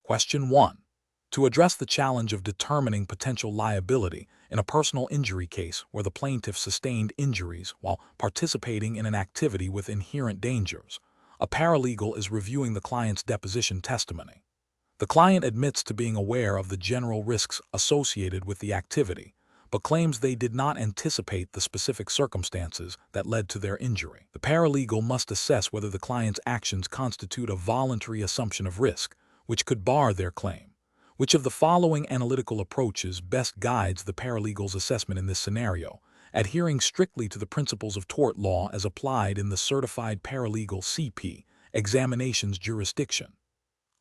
Question 1. To address the challenge of determining potential liability in a personal injury case where the plaintiff sustained injuries while participating in an activity with inherent dangers, a paralegal is reviewing the client's deposition testimony. The client admits to being aware of the general risks associated with the activity, but claims they did not anticipate the specific circumstances that led to their injury. The paralegal must assess whether the client's actions constitute a voluntary assumption of risk, which could bar their claim. Which of the following analytical approaches best guides the paralegal's assessment in this scenario, adhering strictly to the principles of tort law as applied in the Certified Paralegal CP examination's jurisdiction?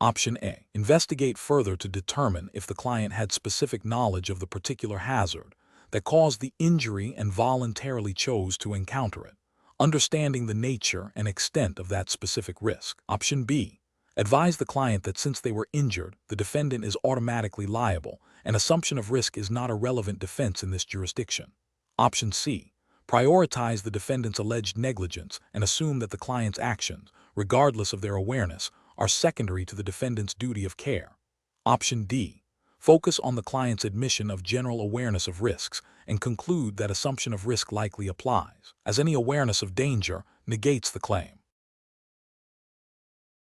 Option A. Investigate further to determine if the client had specific knowledge of the particular hazard that caused the injury and voluntarily chose to encounter it, understanding the nature and extent of that specific risk. Option B. Advise the client that since they were injured, the defendant is automatically liable, and assumption of risk is not a relevant defense in this jurisdiction. Option C. Prioritize the defendant's alleged negligence and assume that the client's actions, regardless of their awareness, are secondary to the defendant's duty of care. Option D. Focus on the client's admission of general awareness of risks and conclude that assumption of risk likely applies, as any awareness of danger negates the claim.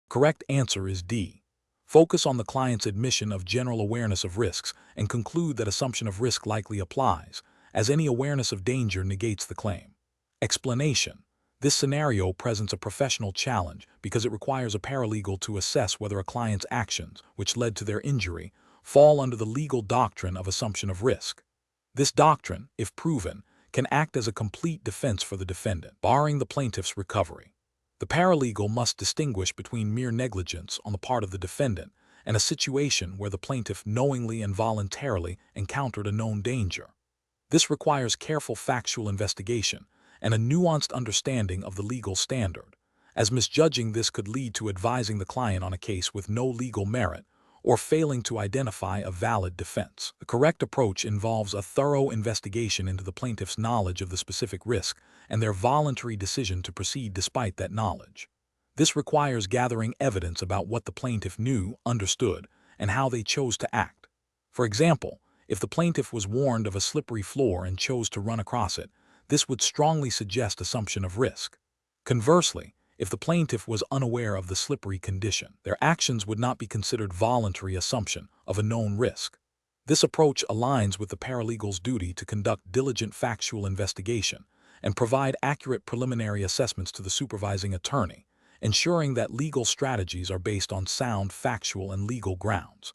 Correct answer is D. Focus on the client's admission of general awareness of risks and conclude that assumption of risk likely applies, as any awareness of danger negates the claim. Explanation. This scenario presents a professional challenge because it requires a paralegal to assess whether a client's actions, which led to their injury, fall under the legal doctrine of assumption of risk. This doctrine, if proven, can act as a complete defense for the defendant, barring the plaintiff's recovery. The paralegal must distinguish between mere negligence on the part of the defendant and a situation where the plaintiff knowingly and voluntarily encountered a known danger. This requires careful factual investigation and a nuanced understanding of the legal standard, as misjudging this could lead to advising the client on a case with no legal merit or failing to identify a valid defense. The correct approach involves a thorough investigation into the plaintiff's knowledge of the specific risk and their voluntary decision to proceed despite that knowledge. This requires gathering evidence about what the plaintiff knew, understood, and how they chose to act. For example, if the plaintiff was warned of a slippery floor and chose to run across it, this would strongly suggest assumption of risk. Conversely, if the plaintiff was unaware of the slippery condition, their actions would not be considered voluntary assumption of a known risk. This approach aligns with the paralegal's duty to conduct diligent factual investigation and provide accurate preliminary assessments to the supervising attorney, ensuring that legal strategies are based on sound factual and legal grounds.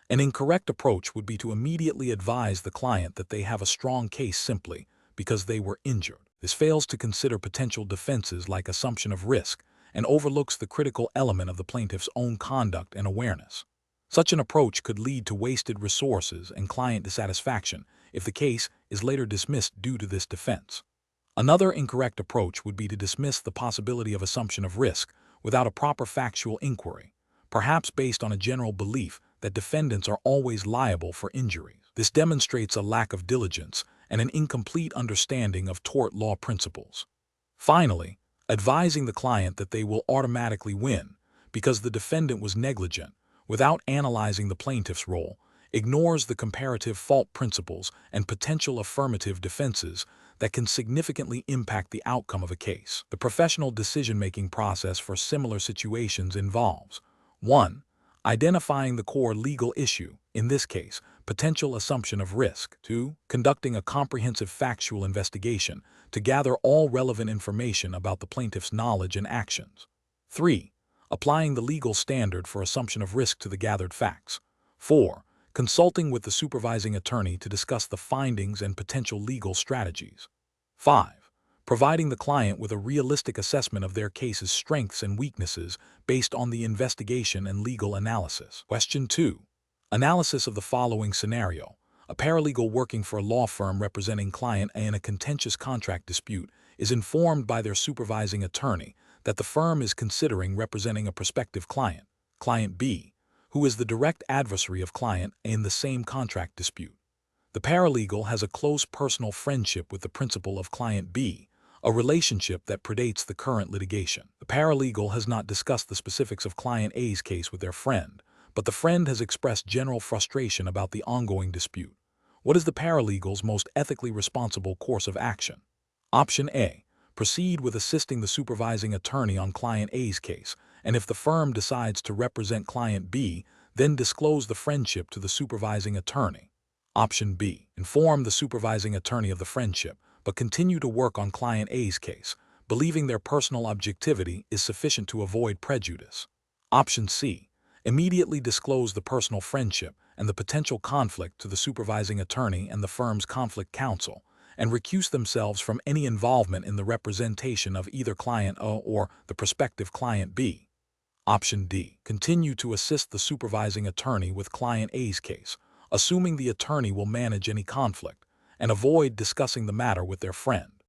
An incorrect approach would be to immediately advise the client that they have a strong case simply because they were injured. This fails to consider potential defenses like assumption of risk and overlooks the critical element of the plaintiff's own conduct and awareness. Such an approach could lead to wasted resources and client dissatisfaction if the case is later dismissed due to this defense. Another incorrect approach would be to dismiss the possibility of assumption of risk without a proper factual inquiry, perhaps based on a general belief that defendants are always liable for injuries. This demonstrates a lack of diligence and an incomplete understanding of tort law principles. Finally, advising the client that they will automatically win because the defendant was negligent without analyzing the plaintiff's role ignores the comparative fault principles and potential affirmative defenses that can significantly impact the outcome of a case. The professional decision-making process for similar situations involves 1. Identifying the core legal issue, in this case, potential assumption of risk. 2. Conducting a comprehensive factual investigation to gather all relevant information about the plaintiff's knowledge and actions. 3. Applying the legal standard for assumption of risk to the gathered facts. 4. Consulting with the supervising attorney to discuss the findings and potential legal strategies. 5. Providing the client with a realistic assessment of their case's strengths and weaknesses based on the investigation and legal analysis. Question 2. Analysis of the following scenario. A paralegal working for a law firm representing client A in a contentious contract dispute is informed by their supervising attorney that the firm is considering representing a prospective client, client B, who is the direct adversary of client A in the same contract dispute. The paralegal has a close personal friendship with the principal of client B, a relationship that predates the current litigation. The paralegal has not discussed the specifics of client A's case with their friend, but the friend has expressed general frustration about the ongoing dispute. What is the paralegal's most ethically responsible course of action? Option A. Proceed with assisting the supervising attorney on Client A's case, and if the firm decides to represent Client B, then disclose the friendship to the supervising attorney. Option B. Inform the supervising attorney of the friendship, but continue to work on Client A's case, believing their personal objectivity is sufficient to avoid prejudice. Option C. Immediately disclose the personal friendship and the potential conflict to the supervising attorney and the firm's conflict counsel, and recuse themselves from any involvement in the representation of either Client A or the prospective Client B. Option D. Continue to assist the supervising attorney with Client A's case, assuming the attorney will manage any conflict, and avoid discussing the matter with their friend.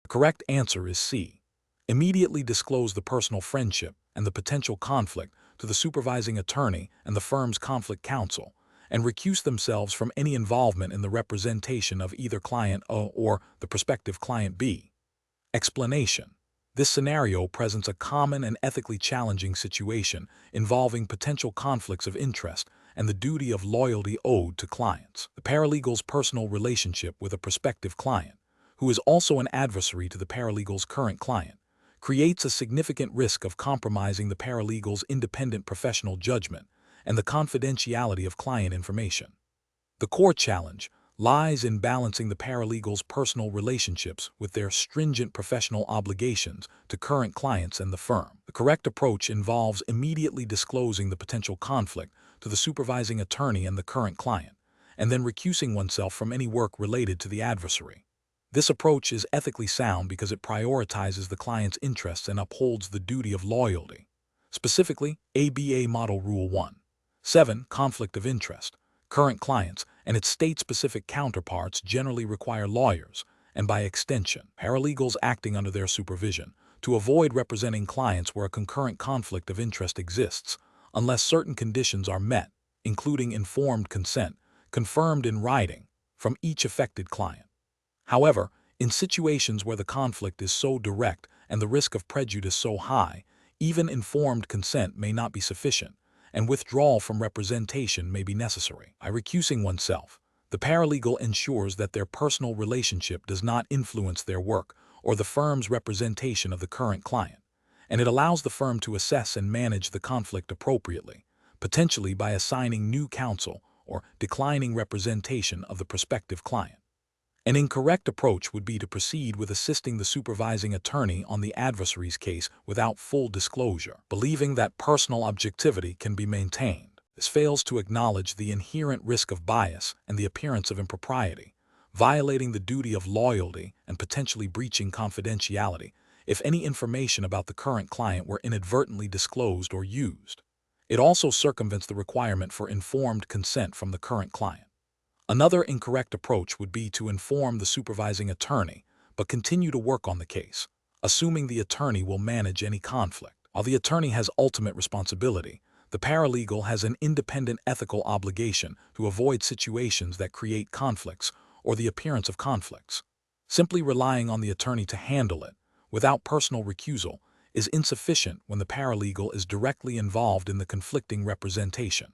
The correct answer is C. Immediately disclose the personal friendship and the potential conflict to the supervising attorney and the firm's conflict counsel, and recuse themselves from any involvement in the representation of either Client A or the prospective Client B. Explanation. This scenario presents a common and ethically challenging situation involving potential conflicts of interest and the duty of loyalty owed to clients. The paralegal's personal relationship with a prospective client, who is also an adversary to the paralegal's current client, creates a significant risk of compromising the paralegal's independent professional judgment and the confidentiality of client information. The core challenge lies in balancing the paralegal's personal relationships with their stringent professional obligations to current clients and the firm. The correct approach involves immediately disclosing the potential conflict to the supervising attorney and the current client, and then recusing oneself from any work related to the adversary. This approach is ethically sound because it prioritizes the client's interests and upholds the duty of loyalty. Specifically, ABA Model Rule 1.7 Conflict of interest. Current clients and its state-specific counterparts generally require lawyers, and by extension, paralegals acting under their supervision, to avoid representing clients where a concurrent conflict of interest exists, unless certain conditions are met, including informed consent, confirmed in writing, from each affected client. However, in situations where the conflict is so direct and the risk of prejudice so high, even informed consent may not be sufficient, and withdrawal from representation may be necessary. By recusing oneself, the paralegal ensures that their personal relationship does not influence their work or the firm's representation of the current client, and it allows the firm to assess and manage the conflict appropriately, potentially by assigning new counsel or declining representation of the prospective client. An incorrect approach would be to proceed with assisting the supervising attorney on the adversary's case without full disclosure, believing that personal objectivity can be maintained. This fails to acknowledge the inherent risk of bias and the appearance of impropriety, violating the duty of loyalty and potentially breaching confidentiality if any information about the current client were inadvertently disclosed or used. It also circumvents the requirement for informed consent from the current client. Another incorrect approach would be to inform the supervising attorney, but continue to work on the case, assuming the attorney will manage any conflict. While the attorney has ultimate responsibility, the paralegal has an independent ethical obligation to avoid situations that create conflicts or the appearance of conflicts. Simply relying on the attorney to handle it, without personal recusal, is insufficient when the paralegal is directly involved in the conflicting representation.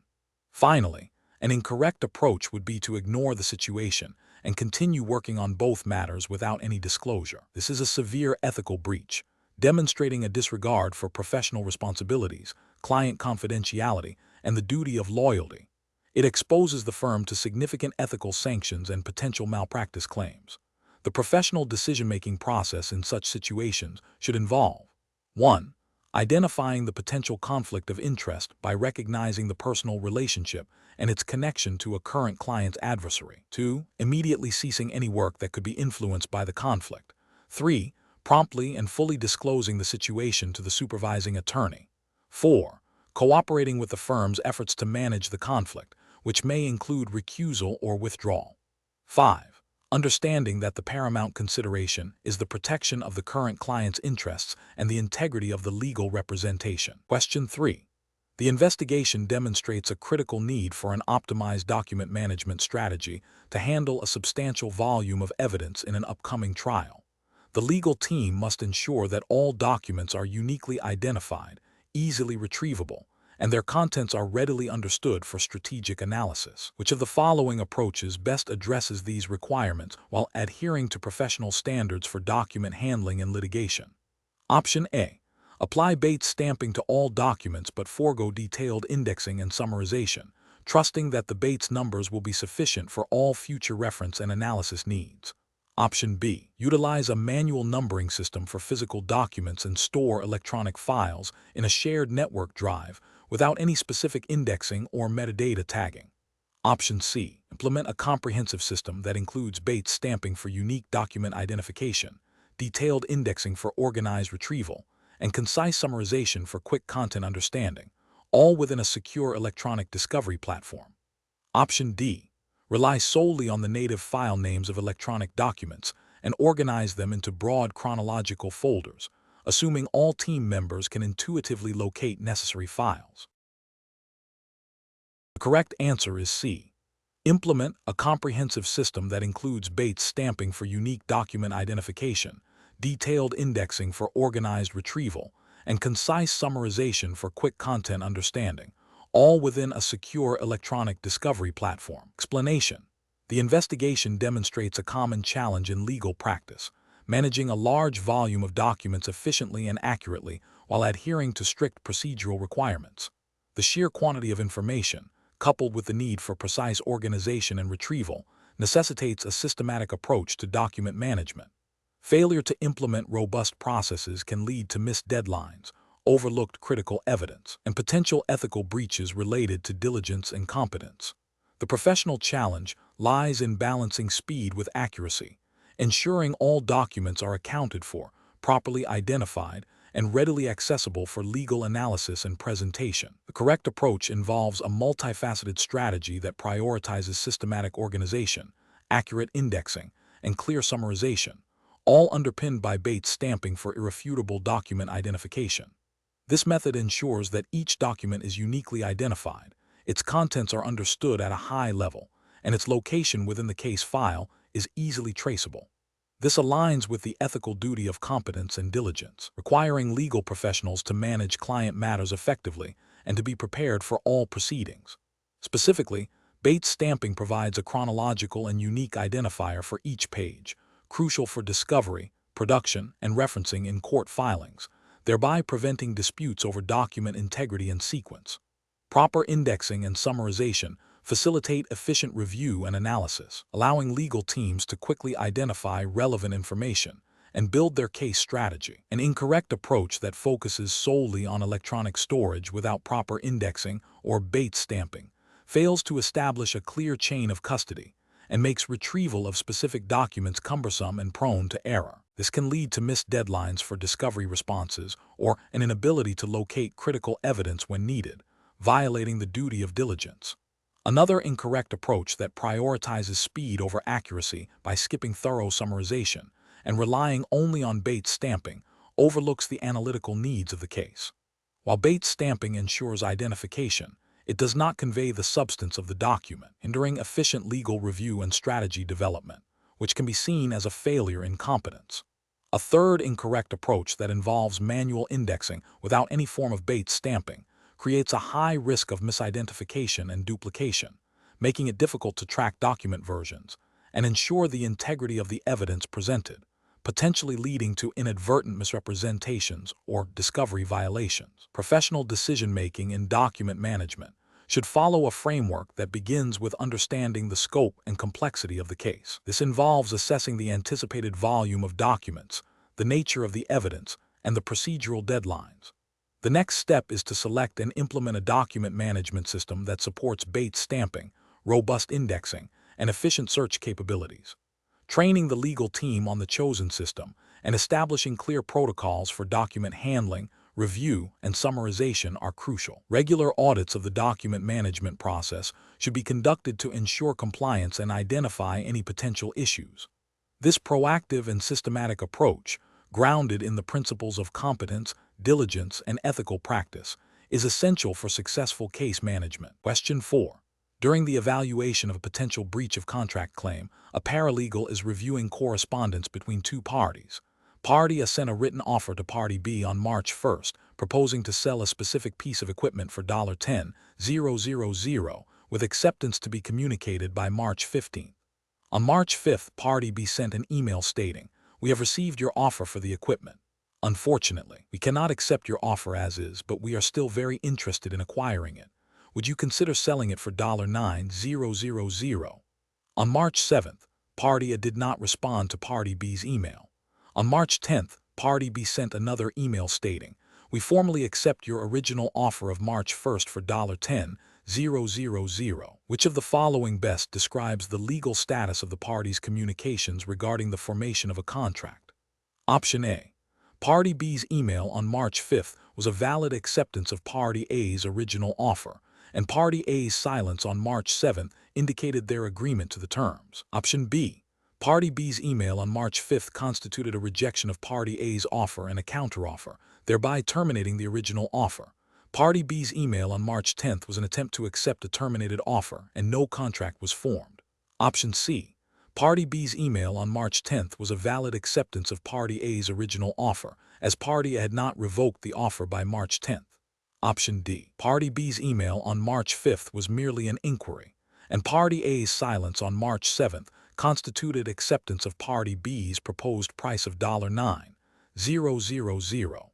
Finally, an incorrect approach would be to ignore the situation and continue working on both matters without any disclosure. This is a severe ethical breach, demonstrating a disregard for professional responsibilities, client confidentiality, and the duty of loyalty. It exposes the firm to significant ethical sanctions and potential malpractice claims. The professional decision-making process in such situations should involve 1. Identifying the potential conflict of interest by recognizing the personal relationship and its connection to a current client's adversary. 2. Immediately ceasing any work that could be influenced by the conflict. 3. Promptly and fully disclosing the situation to the supervising attorney. 4. Cooperating with the firm's efforts to manage the conflict, which may include recusal or withdrawal. 5. Understanding that the paramount consideration is the protection of the current client's interests and the integrity of the legal representation. Question 3. The investigation demonstrates a critical need for an optimized document management strategy to handle a substantial volume of evidence in an upcoming trial. The legal team must ensure that all documents are uniquely identified, easily retrievable, and their contents are readily understood for strategic analysis. Which of the following approaches best addresses these requirements while adhering to professional standards for document handling and litigation? Option A. Apply Bates stamping to all documents but forego detailed indexing and summarization, trusting that the Bates numbers will be sufficient for all future reference and analysis needs. Option B. Utilize a manual numbering system for physical documents and store electronic files in a shared network drive without any specific indexing or metadata tagging. Option C. Implement a comprehensive system that includes Bates stamping for unique document identification, detailed indexing for organized retrieval, and concise summarization for quick content understanding, all within a secure electronic discovery platform. Option D. Rely solely on the native file names of electronic documents and organize them into broad chronological folders, assuming all team members can intuitively locate necessary files. The correct answer is C. Implement a comprehensive system that includes Bates stamping for unique document identification, detailed indexing for organized retrieval, and concise summarization for quick content understanding, all within a secure electronic discovery platform. Explanation: the investigation demonstrates a common challenge in legal practice, managing a large volume of documents efficiently and accurately while adhering to strict procedural requirements. The sheer quantity of information, coupled with the need for precise organization and retrieval, necessitates a systematic approach to document management. Failure to implement robust processes can lead to missed deadlines, overlooked critical evidence, and potential ethical breaches related to diligence and competence. The professional challenge lies in balancing speed with accuracy, ensuring all documents are accounted for, properly identified, and readily accessible for legal analysis and presentation. The correct approach involves a multifaceted strategy that prioritizes systematic organization, accurate indexing, and clear summarization, all underpinned by Bates stamping for irrefutable document identification. This method ensures that each document is uniquely identified, its contents are understood at a high level, and its location within the case file is easily traceable. This aligns with the ethical duty of competence and diligence, requiring legal professionals to manage client matters effectively and to be prepared for all proceedings. Specifically, Bates stamping provides a chronological and unique identifier for each page, crucial for discovery, production, and referencing in court filings, thereby preventing disputes over document integrity and sequence. Proper indexing and summarization facilitate efficient review and analysis, allowing legal teams to quickly identify relevant information and build their case strategy. An incorrect approach that focuses solely on electronic storage without proper indexing or Bates stamping fails to establish a clear chain of custody and makes retrieval of specific documents cumbersome and prone to error. This can lead to missed deadlines for discovery responses or an inability to locate critical evidence when needed, violating the duty of diligence. Another incorrect approach that prioritizes speed over accuracy by skipping thorough summarization and relying only on Bates stamping overlooks the analytical needs of the case. While Bates stamping ensures identification, it does not convey the substance of the document, hindering efficient legal review and strategy development, which can be seen as a failure in competence. A third incorrect approach that involves manual indexing without any form of Bates stamping creates a high risk of misidentification and duplication, making it difficult to track document versions and ensure the integrity of the evidence presented, potentially leading to inadvertent misrepresentations or discovery violations. Professional decision-making in document management should follow a framework that begins with understanding the scope and complexity of the case. This involves assessing the anticipated volume of documents, the nature of the evidence, and the procedural deadlines. The next step is to select and implement a document management system that supports Bates stamping, robust indexing, and efficient search capabilities. Training the legal team on the chosen system and establishing clear protocols for document handling, review, and summarization are crucial. Regular audits of the document management process should be conducted to ensure compliance and identify any potential issues. This proactive and systematic approach, grounded in the principles of competence, diligence, and ethical practice, is essential for successful case management. Question 4. During the evaluation of a potential breach of contract claim, a paralegal is reviewing correspondence between two parties, Party A sent a written offer to Party B on March 1st, proposing to sell a specific piece of equipment for $10,000, with acceptance to be communicated by March 15th. On March 5th, Party B sent an email stating, "We have received your offer for the equipment. Unfortunately, we cannot accept your offer as is, but we are still very interested in acquiring it. Would you consider selling it for $9,000? On March 7th, Party A did not respond to Party B's email. On March 10th, Party B sent another email stating, "We formally accept your original offer of March 1st for $10,000. Which of the following best describes the legal status of the parties' communications regarding the formation of a contract? Option A. Party B's email on March 5th was a valid acceptance of Party A's original offer, and Party A's silence on March 7th indicated their agreement to the terms. Option B. Party B's email on March 5th constituted a rejection of Party A's offer and a counteroffer, thereby terminating the original offer. Party B's email on March 10th was an attempt to accept a terminated offer, and no contract was formed. Option C. Party B's email on March 10th was a valid acceptance of Party A's original offer, as Party A had not revoked the offer by March 10th. Option D. Party B's email on March 5th was merely an inquiry, and Party A's silence on March 7th constituted acceptance of Party B's proposed price of $9,000.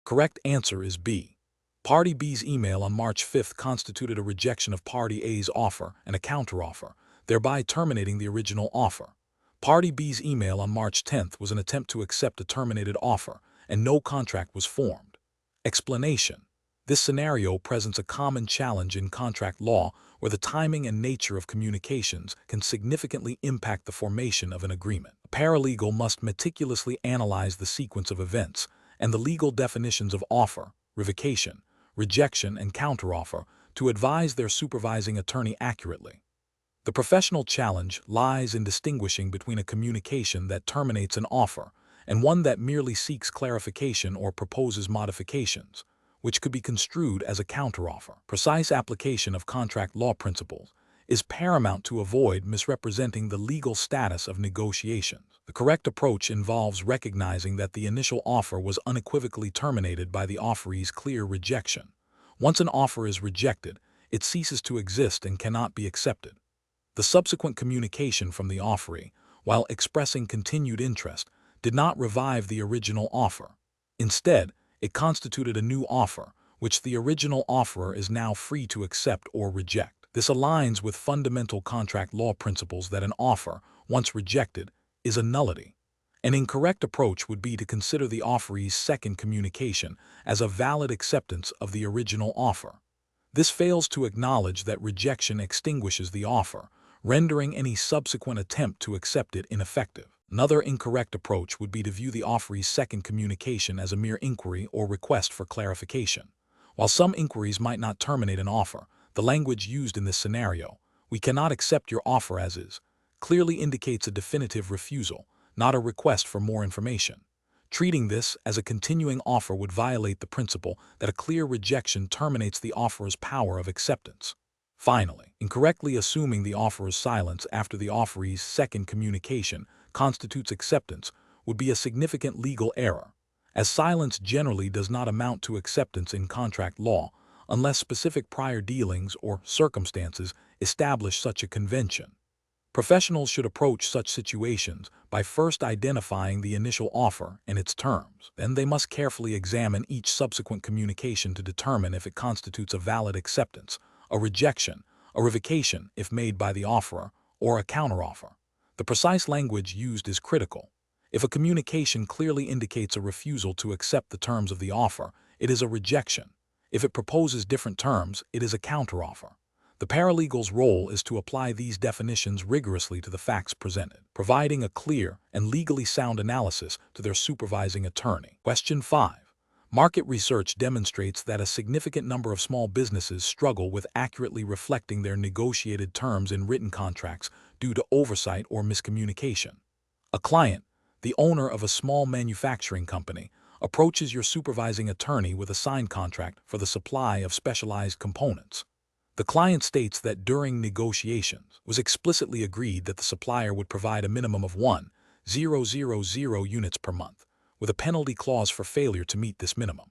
Correct answer is B. Party B's email on March 5th constituted a rejection of Party A's offer and a counteroffer, thereby terminating the original offer. Party B's email on March 10th was an attempt to accept a terminated offer, and no contract was formed. Explanation: this scenario presents a common challenge in contract law where the timing and nature of communications can significantly impact the formation of an agreement. A paralegal must meticulously analyze the sequence of events and the legal definitions of offer, revocation, rejection, and counteroffer to advise their supervising attorney accurately. The professional challenge lies in distinguishing between a communication that terminates an offer and one that merely seeks clarification or proposes modifications, which could be construed as a counteroffer. Precise application of contract law principles is paramount to avoid misrepresenting the legal status of negotiations. The correct approach involves recognizing that the initial offer was unequivocally terminated by the offeree's clear rejection. Once an offer is rejected, it ceases to exist and cannot be accepted. The subsequent communication from the offeree, while expressing continued interest, did not revive the original offer. Instead, it constituted a new offer, which the original offerer is now free to accept or reject. This aligns with fundamental contract law principles that an offer, once rejected, is a nullity. An incorrect approach would be to consider the offeree's second communication as a valid acceptance of the original offer. This fails to acknowledge that rejection extinguishes the offer, rendering any subsequent attempt to accept it ineffective. Another incorrect approach would be to view the offeree's second communication as a mere inquiry or request for clarification. While some inquiries might not terminate an offer, the language used in this scenario, "We cannot accept your offer as is," clearly indicates a definitive refusal, not a request for more information. Treating this as a continuing offer would violate the principle that a clear rejection terminates the offerer's power of acceptance. Finally, incorrectly assuming the offerer's silence after the offeree's second communication constitutes acceptance would be a significant legal error, as silence generally does not amount to acceptance in contract law unless specific prior dealings or circumstances establish such a convention. Professionals should approach such situations by first identifying the initial offer and its terms. Then they must carefully examine each subsequent communication to determine if it constitutes a valid acceptance, a rejection, a revocation if made by the offerer, or a counteroffer. The precise language used is critical. If a communication clearly indicates a refusal to accept the terms of the offer, it is a rejection. If it proposes different terms, it is a counteroffer. The paralegal's role is to apply these definitions rigorously to the facts presented, providing a clear and legally sound analysis to their supervising attorney. Question 5. Market research demonstrates that a significant number of small businesses struggle with accurately reflecting their negotiated terms in written contracts due to oversight or miscommunication. A client, the owner of a small manufacturing company, approaches your supervising attorney with a signed contract for the supply of specialized components. The client states that during negotiations was explicitly agreed that the supplier would provide a minimum of 1, 0.000 units per month, with a penalty clause for failure to meet this minimum.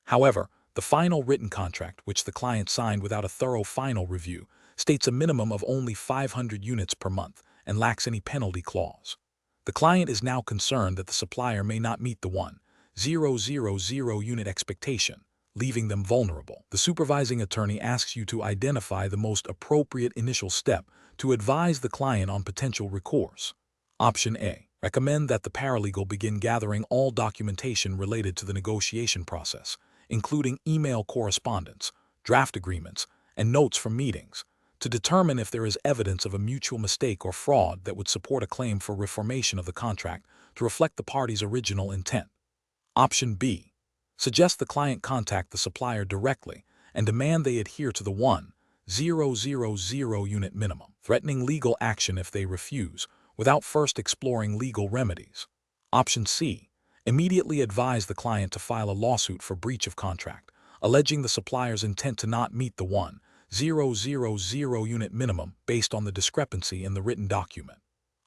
However, the final written contract, which the client signed without a thorough final review, states a minimum of only 500 units per month and lacks any penalty clause. The client is now concerned that the supplier may not meet the 1,000 unit expectation, leaving them vulnerable. The supervising attorney asks you to identify the most appropriate initial step to advise the client on potential recourse. Option A. Recommend that the paralegal begin gathering all documentation related to the negotiation process, including email correspondence, draft agreements, and notes from meetings, to determine if there is evidence of a mutual mistake or fraud that would support a claim for reformation of the contract to reflect the parties' original intent. Option B. Suggest the client contact the supplier directly and demand they adhere to the 1,000 unit minimum, threatening legal action if they refuse, without first exploring legal remedies. Option C. Immediately advise the client to file a lawsuit for breach of contract, alleging the supplier's intent to not meet the 1,000 unit minimum based on the discrepancy in the written document.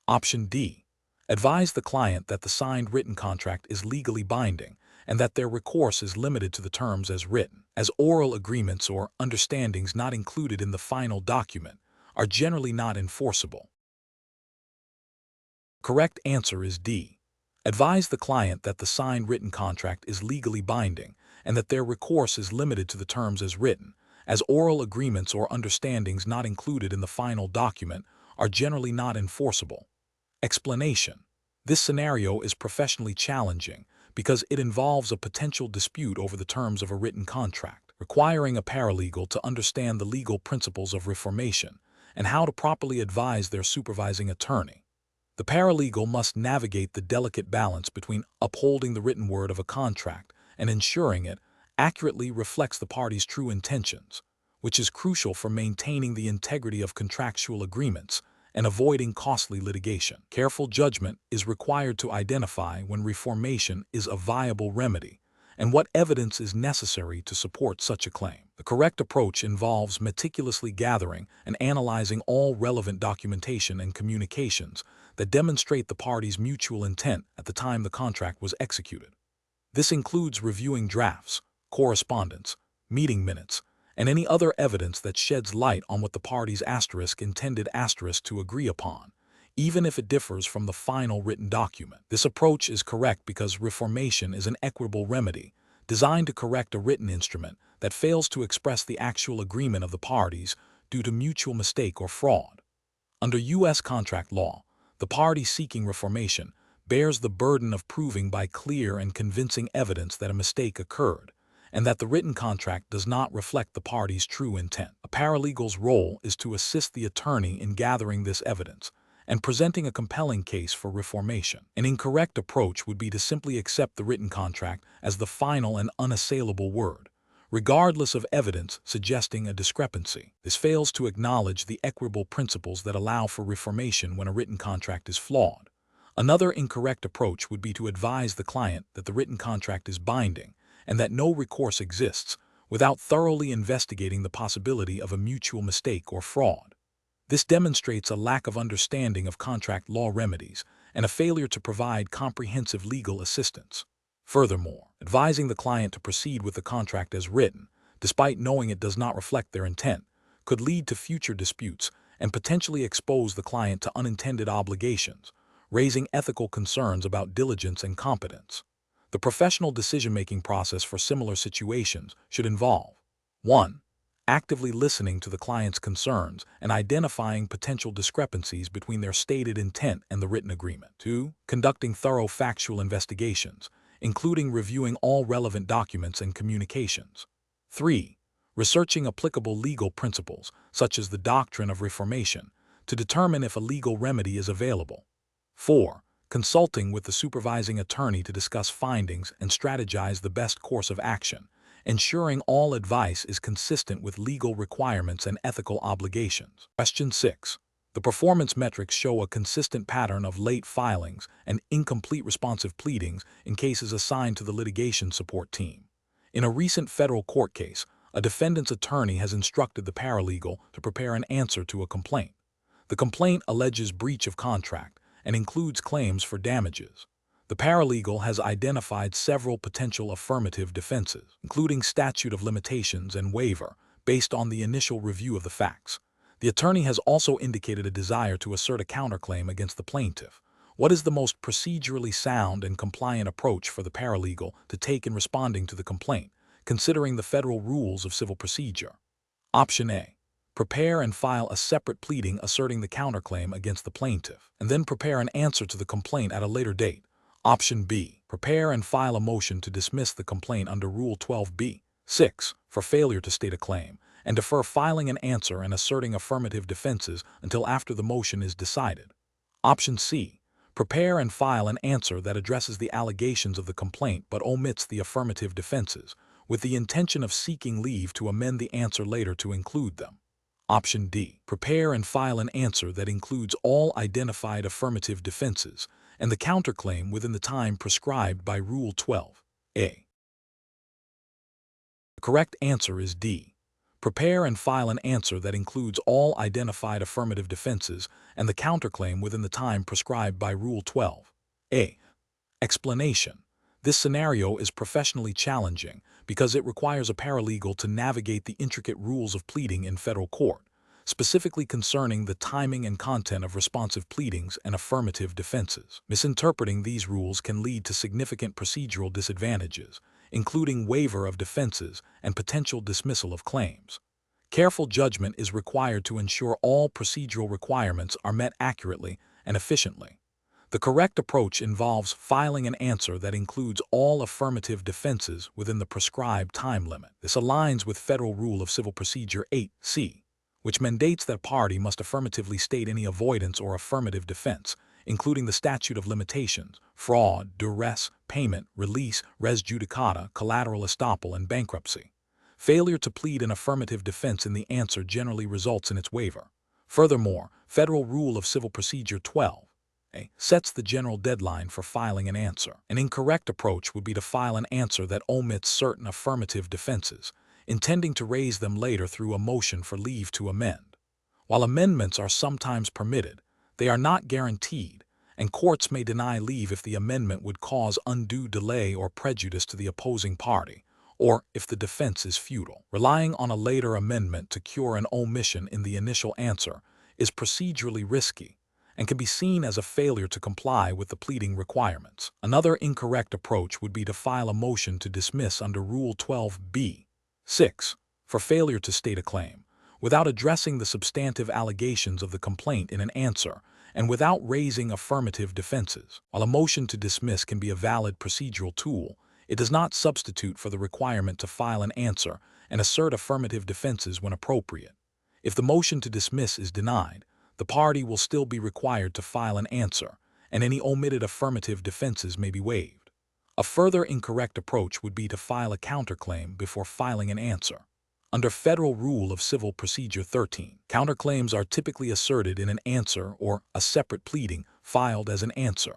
Option D. Advise the client that the signed written contract is legally binding and that their recourse is limited to the terms as written, as oral agreements or understandings not included in the final document are generally not enforceable. Correct answer is D. Advise the client that the signed written contract is legally binding and that their recourse is limited to the terms as written, as oral agreements or understandings not included in the final document are generally not enforceable. Explanation. This scenario is professionally challenging because it involves a potential dispute over the terms of a written contract, requiring a paralegal to understand the legal principles of reformation and how to properly advise their supervising attorney. The paralegal must navigate the delicate balance between upholding the written word of a contract and ensuring it accurately reflects the parties' true intentions, which is crucial for maintaining the integrity of contractual agreements and avoiding costly litigation. Careful judgment is required to identify when reformation is a viable remedy and what evidence is necessary to support such a claim. The correct approach involves meticulously gathering and analyzing all relevant documentation and communications that demonstrate the parties' mutual intent at the time the contract was executed. This includes reviewing drafts, correspondence, meeting minutes, and any other evidence that sheds light on what the parties intended to agree upon, even if it differs from the final written document. This approach is correct because reformation is an equitable remedy designed to correct a written instrument that fails to express the actual agreement of the parties due to mutual mistake or fraud. Under U.S. contract law, the party seeking reformation bears the burden of proving by clear and convincing evidence that a mistake occurred and that the written contract does not reflect the party's true intent. A paralegal's role is to assist the attorney in gathering this evidence and presenting a compelling case for reformation. An incorrect approach would be to simply accept the written contract as the final and unassailable word, regardless of evidence suggesting a discrepancy. This fails to acknowledge the equitable principles that allow for reformation when a written contract is flawed. Another incorrect approach would be to advise the client that the written contract is binding and that no recourse exists without thoroughly investigating the possibility of a mutual mistake or fraud. This demonstrates a lack of understanding of contract law remedies and a failure to provide comprehensive legal assistance. Furthermore, advising the client to proceed with the contract as written, despite knowing it does not reflect their intent, could lead to future disputes and potentially expose the client to unintended obligations, raising ethical concerns about diligence and competence. The professional decision-making process for similar situations should involve 1. Actively listening to the client's concerns and identifying potential discrepancies between their stated intent and the written agreement. 2. Conducting thorough factual investigations, including reviewing all relevant documents and communications. 3. Researching applicable legal principles, such as the doctrine of reformation, to determine if a legal remedy is available. 4. Consulting with the supervising attorney to discuss findings and strategize the best course of action, ensuring all advice is consistent with legal requirements and ethical obligations. Question 6. The performance metrics show a consistent pattern of late filings and incomplete responsive pleadings in cases assigned to the litigation support team. In a recent federal court case, a defendant's attorney has instructed the paralegal to prepare an answer to a complaint. The complaint alleges breach of contract and includes claims for damages. The paralegal has identified several potential affirmative defenses, including statute of limitations and waiver, based on the initial review of the facts. The attorney has also indicated a desire to assert a counterclaim against the plaintiff. What is the most procedurally sound and compliant approach for the paralegal to take in responding to the complaint, considering the federal rules of civil procedure? Option A. Prepare and file a separate pleading asserting the counterclaim against the plaintiff, and then prepare an answer to the complaint at a later date. Option B. Prepare and file a motion to dismiss the complaint under Rule 12b-6 for failure to state a claim, and defer filing an answer and asserting affirmative defenses until after the motion is decided. Option C. Prepare and file an answer that addresses the allegations of the complaint but omits the affirmative defenses, with the intention of seeking leave to amend the answer later to include them. Option D. Prepare and file an answer that includes all identified affirmative defenses and the counterclaim within the time prescribed by Rule 12a. The correct answer is D. Prepare and file an answer that includes all identified affirmative defenses and the counterclaim within the time prescribed by Rule 12a. Explanation. This scenario is professionally challenging because it requires a paralegal to navigate the intricate rules of pleading in federal court, specifically concerning the timing and content of responsive pleadings and affirmative defenses. Misinterpreting these rules can lead to significant procedural disadvantages, including waiver of defenses and potential dismissal of claims. Careful judgment is required to ensure all procedural requirements are met accurately and efficiently. The correct approach involves filing an answer that includes all affirmative defenses within the prescribed time limit. This aligns with Federal Rule of Civil Procedure 8c, which mandates that a party must affirmatively state any avoidance or affirmative defense, including the statute of limitations, fraud, duress, payment, release, res judicata, collateral estoppel, and bankruptcy. Failure to plead an affirmative defense in the answer generally results in its waiver. Furthermore, Federal Rule of Civil Procedure 12 sets the general deadline for filing an answer. An incorrect approach would be to file an answer that omits certain affirmative defenses, intending to raise them later through a motion for leave to amend. While amendments are sometimes permitted, they are not guaranteed, and courts may deny leave if the amendment would cause undue delay or prejudice to the opposing party, or if the defense is futile. Relying on a later amendment to cure an omission in the initial answer is procedurally risky and can be seen as a failure to comply with the pleading requirements. Another incorrect approach would be to file a motion to dismiss under Rule 12b-6 for failure to state a claim, without addressing the substantive allegations of the complaint in an answer and without raising affirmative defenses. While a motion to dismiss can be a valid procedural tool, it does not substitute for the requirement to file an answer and assert affirmative defenses when appropriate. If the motion to dismiss is denied, the party will still be required to file an answer, and any omitted affirmative defenses may be waived. A further incorrect approach would be to file a counterclaim before filing an answer. Under Federal Rule of Civil Procedure 13, counterclaims are typically asserted in an answer or a separate pleading filed as an answer.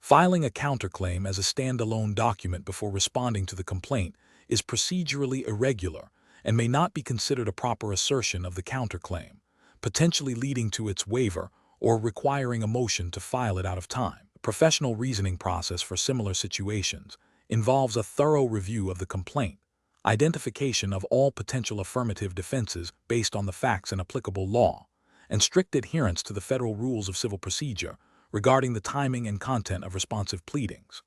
Filing a counterclaim as a standalone document before responding to the complaint is procedurally irregular and may not be considered a proper assertion of the counterclaim, potentially leading to its waiver or requiring a motion to file it out of time. The professional reasoning process for similar situations involves a thorough review of the complaint, identification of all potential affirmative defenses based on the facts and applicable law, and strict adherence to the federal rules of civil procedure regarding the timing and content of responsive pleadings.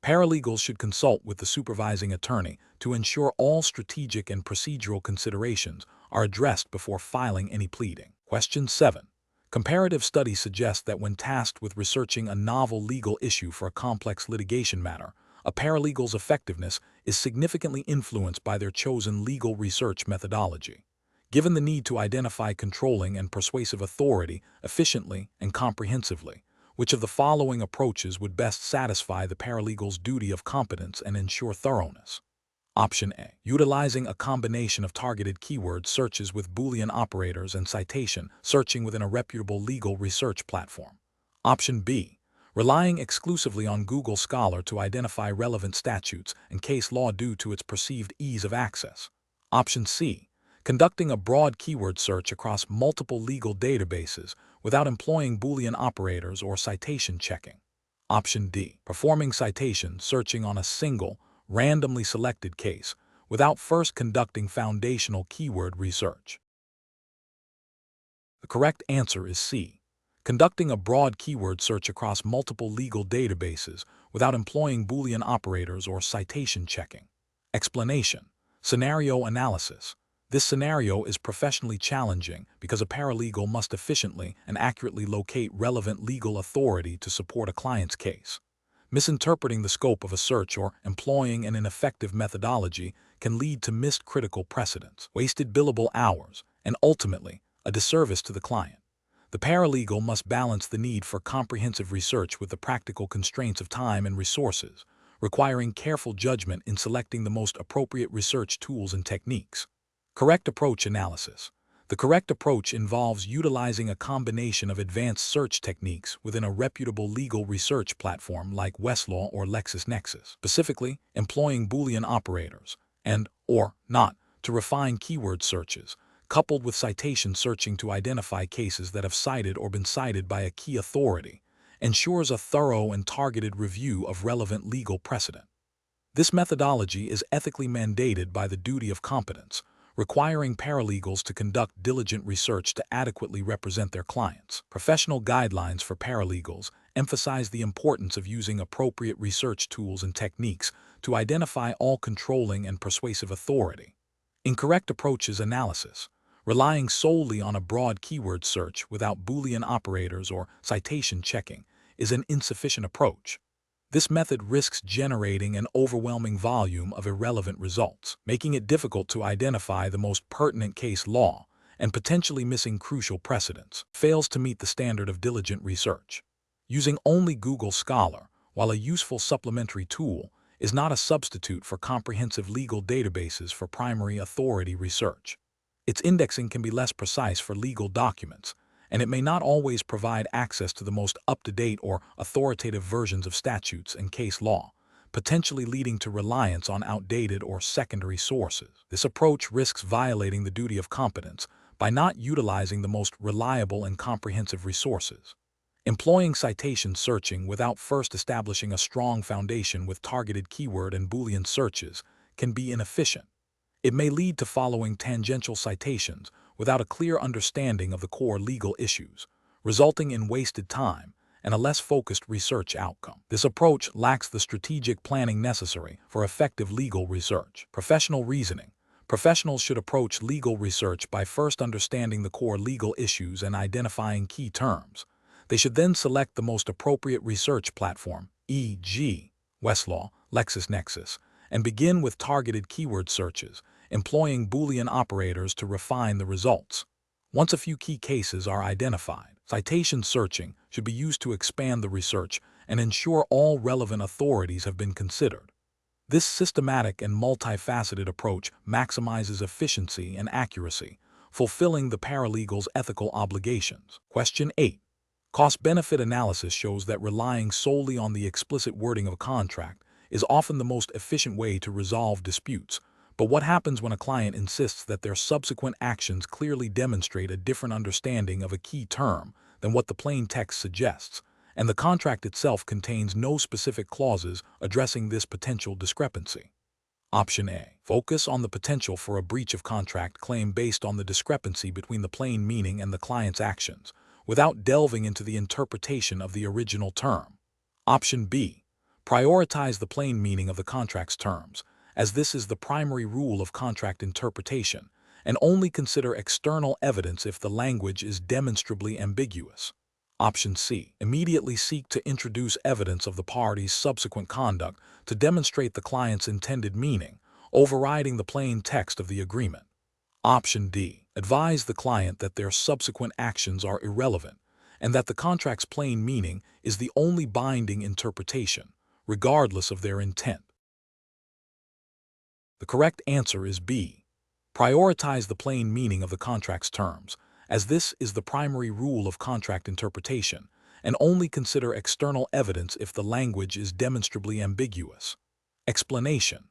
Paralegals should consult with the supervising attorney to ensure all strategic and procedural considerations are addressed before filing any pleading. Question 7. Comparative studies suggest that when tasked with researching a novel legal issue for a complex litigation matter, a paralegal's effectiveness is significantly influenced by their chosen legal research methodology. Given the need to identify controlling and persuasive authority efficiently and comprehensively, which of the following approaches would best satisfy the paralegal's duty of competence and ensure thoroughness? Option A. Utilizing a combination of targeted keyword searches with Boolean operators and citation searching within a reputable legal research platform. Option B. Relying exclusively on Google Scholar to identify relevant statutes and case law due to its perceived ease of access. Option C. Conducting a broad keyword search across multiple legal databases without employing Boolean operators or citation checking. Option D. Performing citation searching on a single, randomly selected case without first conducting foundational keyword research. The correct answer is C. Conducting a broad keyword search across multiple legal databases without employing Boolean operators or citation checking. Explanation. Scenario analysis. This scenario is professionally challenging because a paralegal must efficiently and accurately locate relevant legal authority to support a client's case. Misinterpreting the scope of a search or employing an ineffective methodology can lead to missed critical precedents, wasted billable hours, and ultimately, a disservice to the client. The paralegal must balance the need for comprehensive research with the practical constraints of time and resources, requiring careful judgment in selecting the most appropriate research tools and techniques. Correct approach analysis. The correct approach involves utilizing a combination of advanced search techniques within a reputable legal research platform like Westlaw or LexisNexis, specifically employing Boolean operators and/or not to refine keyword searches, coupled with citation searching to identify cases that have cited or been cited by a key authority, ensures a thorough and targeted review of relevant legal precedent. This methodology is ethically mandated by the duty of competence, requiring paralegals to conduct diligent research to adequately represent their clients. Professional guidelines for paralegals emphasize the importance of using appropriate research tools and techniques to identify all controlling and persuasive authority. Incorrect approaches analysis. Relying solely on a broad keyword search without Boolean operators or citation checking is an insufficient approach. This method risks generating an overwhelming volume of irrelevant results, making it difficult to identify the most pertinent case law and potentially missing crucial precedents. Fails to meet the standard of diligent research. Using only Google Scholar, while a useful supplementary tool, is not a substitute for comprehensive legal databases for primary authority research. Its indexing can be less precise for legal documents, and it may not always provide access to the most up-to-date or authoritative versions of statutes and case law, potentially leading to reliance on outdated or secondary sources. This approach risks violating the duty of competence by not utilizing the most reliable and comprehensive resources. Employing citation searching without first establishing a strong foundation with targeted keyword and Boolean searches can be inefficient. It may lead to following tangential citations without a clear understanding of the core legal issues, resulting in wasted time and a less focused research outcome. This approach lacks the strategic planning necessary for effective legal research. Professional reasoning. Professionals should approach legal research by first understanding the core legal issues and identifying key terms. They should then select the most appropriate research platform, e.g., Westlaw, LexisNexis, and begin with targeted keyword searches, employing Boolean operators to refine the results. Once a few key cases are identified, citation searching should be used to expand the research and ensure all relevant authorities have been considered. This systematic and multifaceted approach maximizes efficiency and accuracy, fulfilling the paralegal's ethical obligations. Question 8. Cost-benefit analysis shows that relying solely on the explicit wording of a contract is often the most efficient way to resolve disputes. But what happens when a client insists that their subsequent actions clearly demonstrate a different understanding of a key term than what the plain text suggests, and the contract itself contains no specific clauses addressing this potential discrepancy? Option A. Focus on the potential for a breach of contract claim based on the discrepancy between the plain meaning and the client's actions, without delving into the interpretation of the original term. Option B. Prioritize the plain meaning of the contract's terms, as this is the primary rule of contract interpretation, and only consider external evidence if the language is demonstrably ambiguous. Option C. Immediately seek to introduce evidence of the party's subsequent conduct to demonstrate the client's intended meaning, overriding the plain text of the agreement. Option D. Advise the client that their subsequent actions are irrelevant, and that the contract's plain meaning is the only binding interpretation, regardless of their intent. The correct answer is B. Prioritize the plain meaning of the contract's terms, as this is the primary rule of contract interpretation, and only consider external evidence if the language is demonstrably ambiguous. Explanation.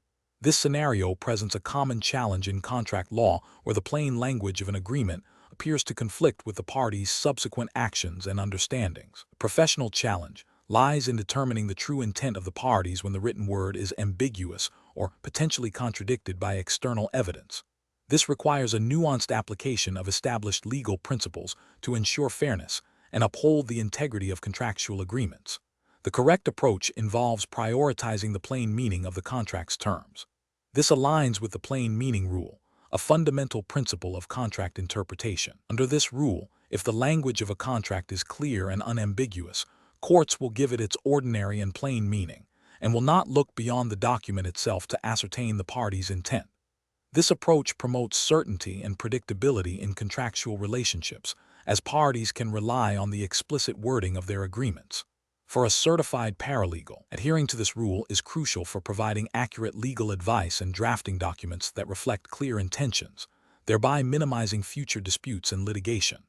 This scenario presents a common challenge in contract law where the plain language of an agreement appears to conflict with the parties' subsequent actions and understandings. The professional challenge lies in determining the true intent of the parties when the written word is ambiguous or potentially contradicted by external evidence. This requires a nuanced application of established legal principles to ensure fairness and uphold the integrity of contractual agreements. The correct approach involves prioritizing the plain meaning of the contract's terms. This aligns with the plain meaning rule, a fundamental principle of contract interpretation. Under this rule, if the language of a contract is clear and unambiguous, courts will give it its ordinary and plain meaning, and will not look beyond the document itself to ascertain the party's intent. This approach promotes certainty and predictability in contractual relationships, as parties can rely on the explicit wording of their agreements. For a certified paralegal, adhering to this rule is crucial for providing accurate legal advice and drafting documents that reflect clear intentions, thereby minimizing future disputes and litigation.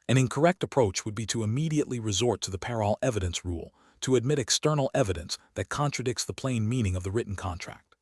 An incorrect approach would be to immediately resort to the parole evidence rule to admit external evidence that contradicts the plain meaning of the written contract.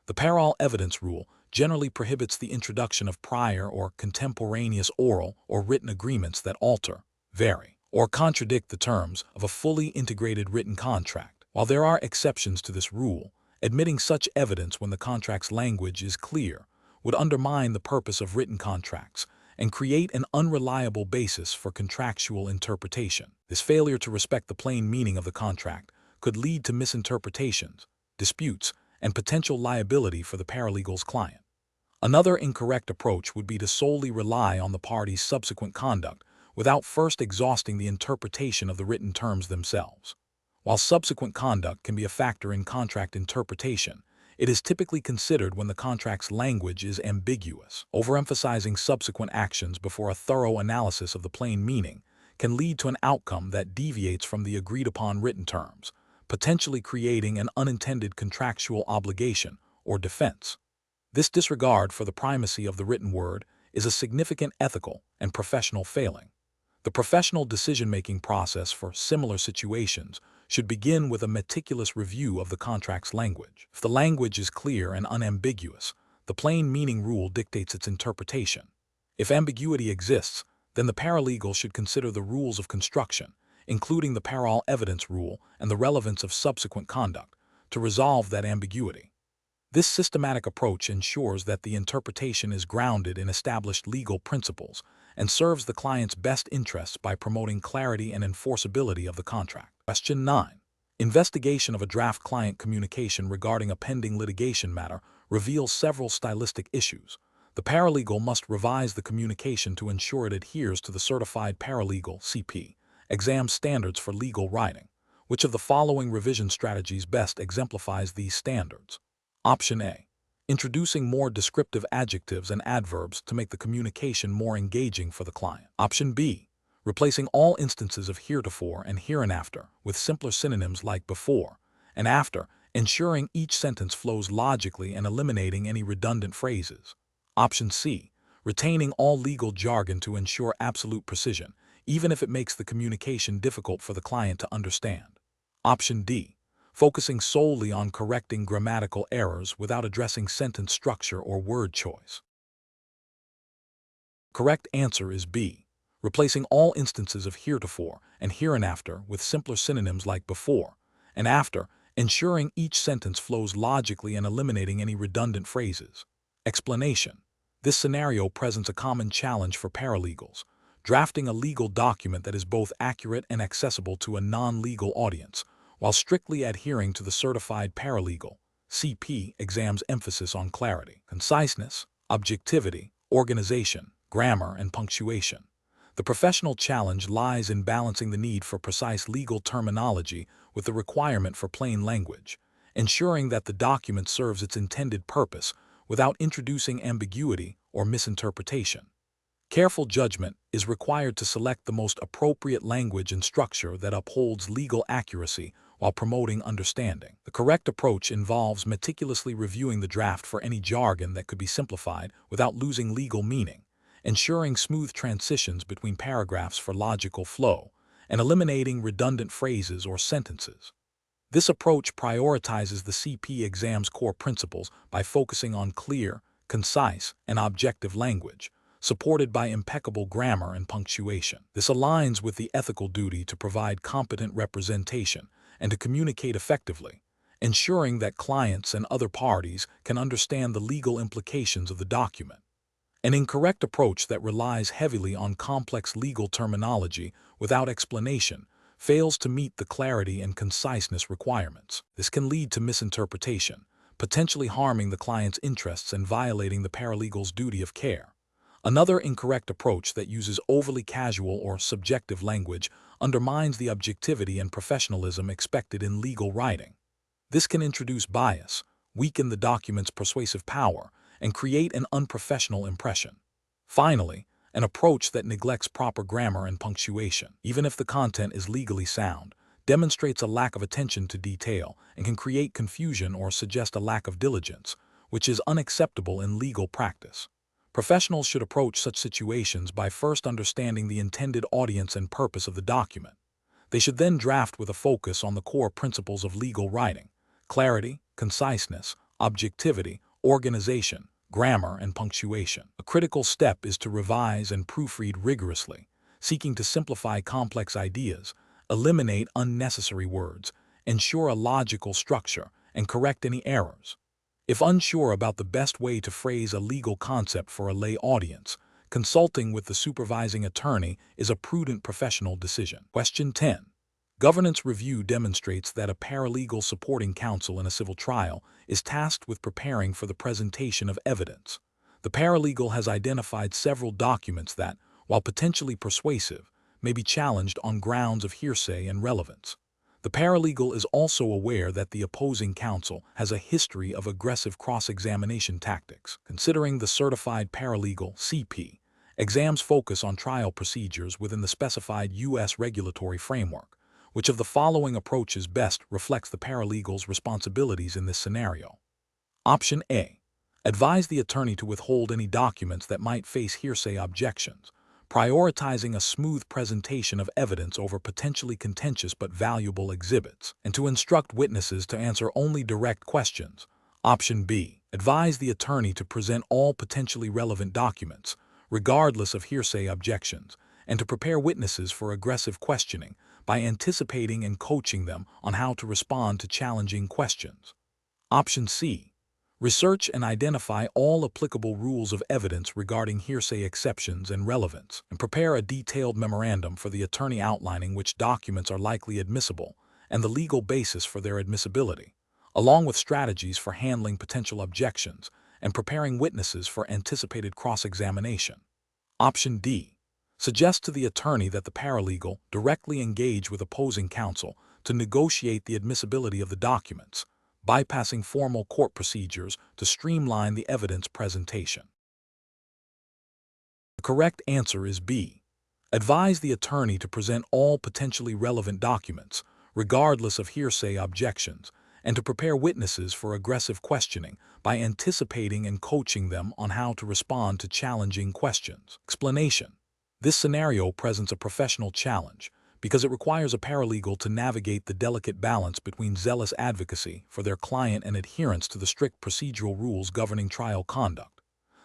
The parole evidence rule generally prohibits the introduction of prior or contemporaneous oral or written agreements that alter, vary, or contradict the terms of a fully integrated written contract. While there are exceptions to this rule, admitting such evidence when the contract's language is clear would undermine the purpose of written contracts and create an unreliable basis for contractual interpretation. This failure to respect the plain meaning of the contract could lead to misinterpretations, disputes, and potential liability for the paralegal's client. Another incorrect approach would be to solely rely on the party's subsequent conduct without first exhausting the interpretation of the written terms themselves. While subsequent conduct can be a factor in contract interpretation, it is typically considered when the contract's language is ambiguous. Overemphasizing subsequent actions before a thorough analysis of the plain meaning can lead to an outcome that deviates from the agreed-upon written terms, potentially creating an unintended contractual obligation or defense. This disregard for the primacy of the written word is a significant ethical and professional failing. The professional decision-making process for similar situations should begin with a meticulous review of the contract's language. If the language is clear and unambiguous, the plain meaning rule dictates its interpretation. If ambiguity exists, then the paralegal should consider the rules of construction, including the parole evidence rule and the relevance of subsequent conduct, to resolve that ambiguity. This systematic approach ensures that the interpretation is grounded in established legal principles and serves the client's best interests by promoting clarity and enforceability of the contract. Question 9. Investigation of a draft client communication regarding a pending litigation matter reveals several stylistic issues. The paralegal must revise the communication to ensure it adheres to the Certified Paralegal (CP) exam standards for legal writing. Which of the following revision strategies best exemplifies these standards? Option A. Introducing more descriptive adjectives and adverbs to make the communication more engaging for the client. Option B. Replacing all instances of heretofore and hereinafter with simpler synonyms like before and after, ensuring each sentence flows logically and eliminating any redundant phrases. Option C. Retaining all legal jargon to ensure absolute precision, even if it makes the communication difficult for the client to understand. Option D. Focusing solely on correcting grammatical errors without addressing sentence structure or word choice. Correct answer is B. Replacing all instances of heretofore and hereinafter with simpler synonyms like before and after, ensuring each sentence flows logically and eliminating any redundant phrases. Explanation. This scenario presents a common challenge for paralegals, drafting a legal document that is both accurate and accessible to a non-legal audience, while strictly adhering to the Certified Paralegal (CP) exam's emphasis on clarity, conciseness, objectivity, organization, grammar, and punctuation. The professional challenge lies in balancing the need for precise legal terminology with the requirement for plain language, ensuring that the document serves its intended purpose without introducing ambiguity or misinterpretation. Careful judgment is required to select the most appropriate language and structure that upholds legal accuracy while promoting understanding. The correct approach involves meticulously reviewing the draft for any jargon that could be simplified without losing legal meaning, ensuring smooth transitions between paragraphs for logical flow, and eliminating redundant phrases or sentences. This approach prioritizes the CP exam's core principles by focusing on clear, concise, and objective language, supported by impeccable grammar and punctuation. This aligns with the ethical duty to provide competent representation and to communicate effectively, ensuring that clients and other parties can understand the legal implications of the document. An incorrect approach that relies heavily on complex legal terminology without explanation fails to meet the clarity and conciseness requirements. This can lead to misinterpretation, potentially harming the client's interests and violating the paralegal's duty of care. Another incorrect approach that uses overly casual or subjective language undermines the objectivity and professionalism expected in legal writing. This can introduce bias, weaken the document's persuasive power, and create an unprofessional impression. Finally, an approach that neglects proper grammar and punctuation, even if the content is legally sound, demonstrates a lack of attention to detail and can create confusion or suggest a lack of diligence, which is unacceptable in legal practice. Professionals should approach such situations by first understanding the intended audience and purpose of the document. They should then draft with a focus on the core principles of legal writing: clarity, conciseness, objectivity, organization, grammar, and punctuation. A critical step is to revise and proofread rigorously, seeking to simplify complex ideas, eliminate unnecessary words, ensure a logical structure, and correct any errors. If unsure about the best way to phrase a legal concept for a lay audience, consulting with the supervising attorney is a prudent professional decision. Question 10. Governance review demonstrates that a paralegal supporting counsel in a civil trial is tasked with preparing for the presentation of evidence. The paralegal has identified several documents that, while potentially persuasive, may be challenged on grounds of hearsay and relevance. The paralegal is also aware that the opposing counsel has a history of aggressive cross-examination tactics. Considering the certified paralegal (CP) exams focus on trial procedures within the specified U.S. regulatory framework. Which of the following approaches best reflects the paralegal's responsibilities in this scenario? Option A. Advise the attorney to withhold any documents that might face hearsay objections, prioritizing a smooth presentation of evidence over potentially contentious but valuable exhibits, and to instruct witnesses to answer only direct questions. Option B. Advise the attorney to present all potentially relevant documents, regardless of hearsay objections, and to prepare witnesses for aggressive questioning by anticipating and coaching them on how to respond to challenging questions. Option C. Research and identify all applicable rules of evidence regarding hearsay exceptions and relevance, and prepare a detailed memorandum for the attorney outlining which documents are likely admissible and the legal basis for their admissibility, along with strategies for handling potential objections and preparing witnesses for anticipated cross-examination. Option D. Suggest to the attorney that the paralegal directly engage with opposing counsel to negotiate the admissibility of the documents, bypassing formal court procedures to streamline the evidence presentation. The correct answer is B. Advise the attorney to present all potentially relevant documents, regardless of hearsay objections, and to prepare witnesses for aggressive questioning by anticipating and coaching them on how to respond to challenging questions. Explanation. This scenario presents a professional challenge because it requires a paralegal to navigate the delicate balance between zealous advocacy for their client and adherence to the strict procedural rules governing trial conduct.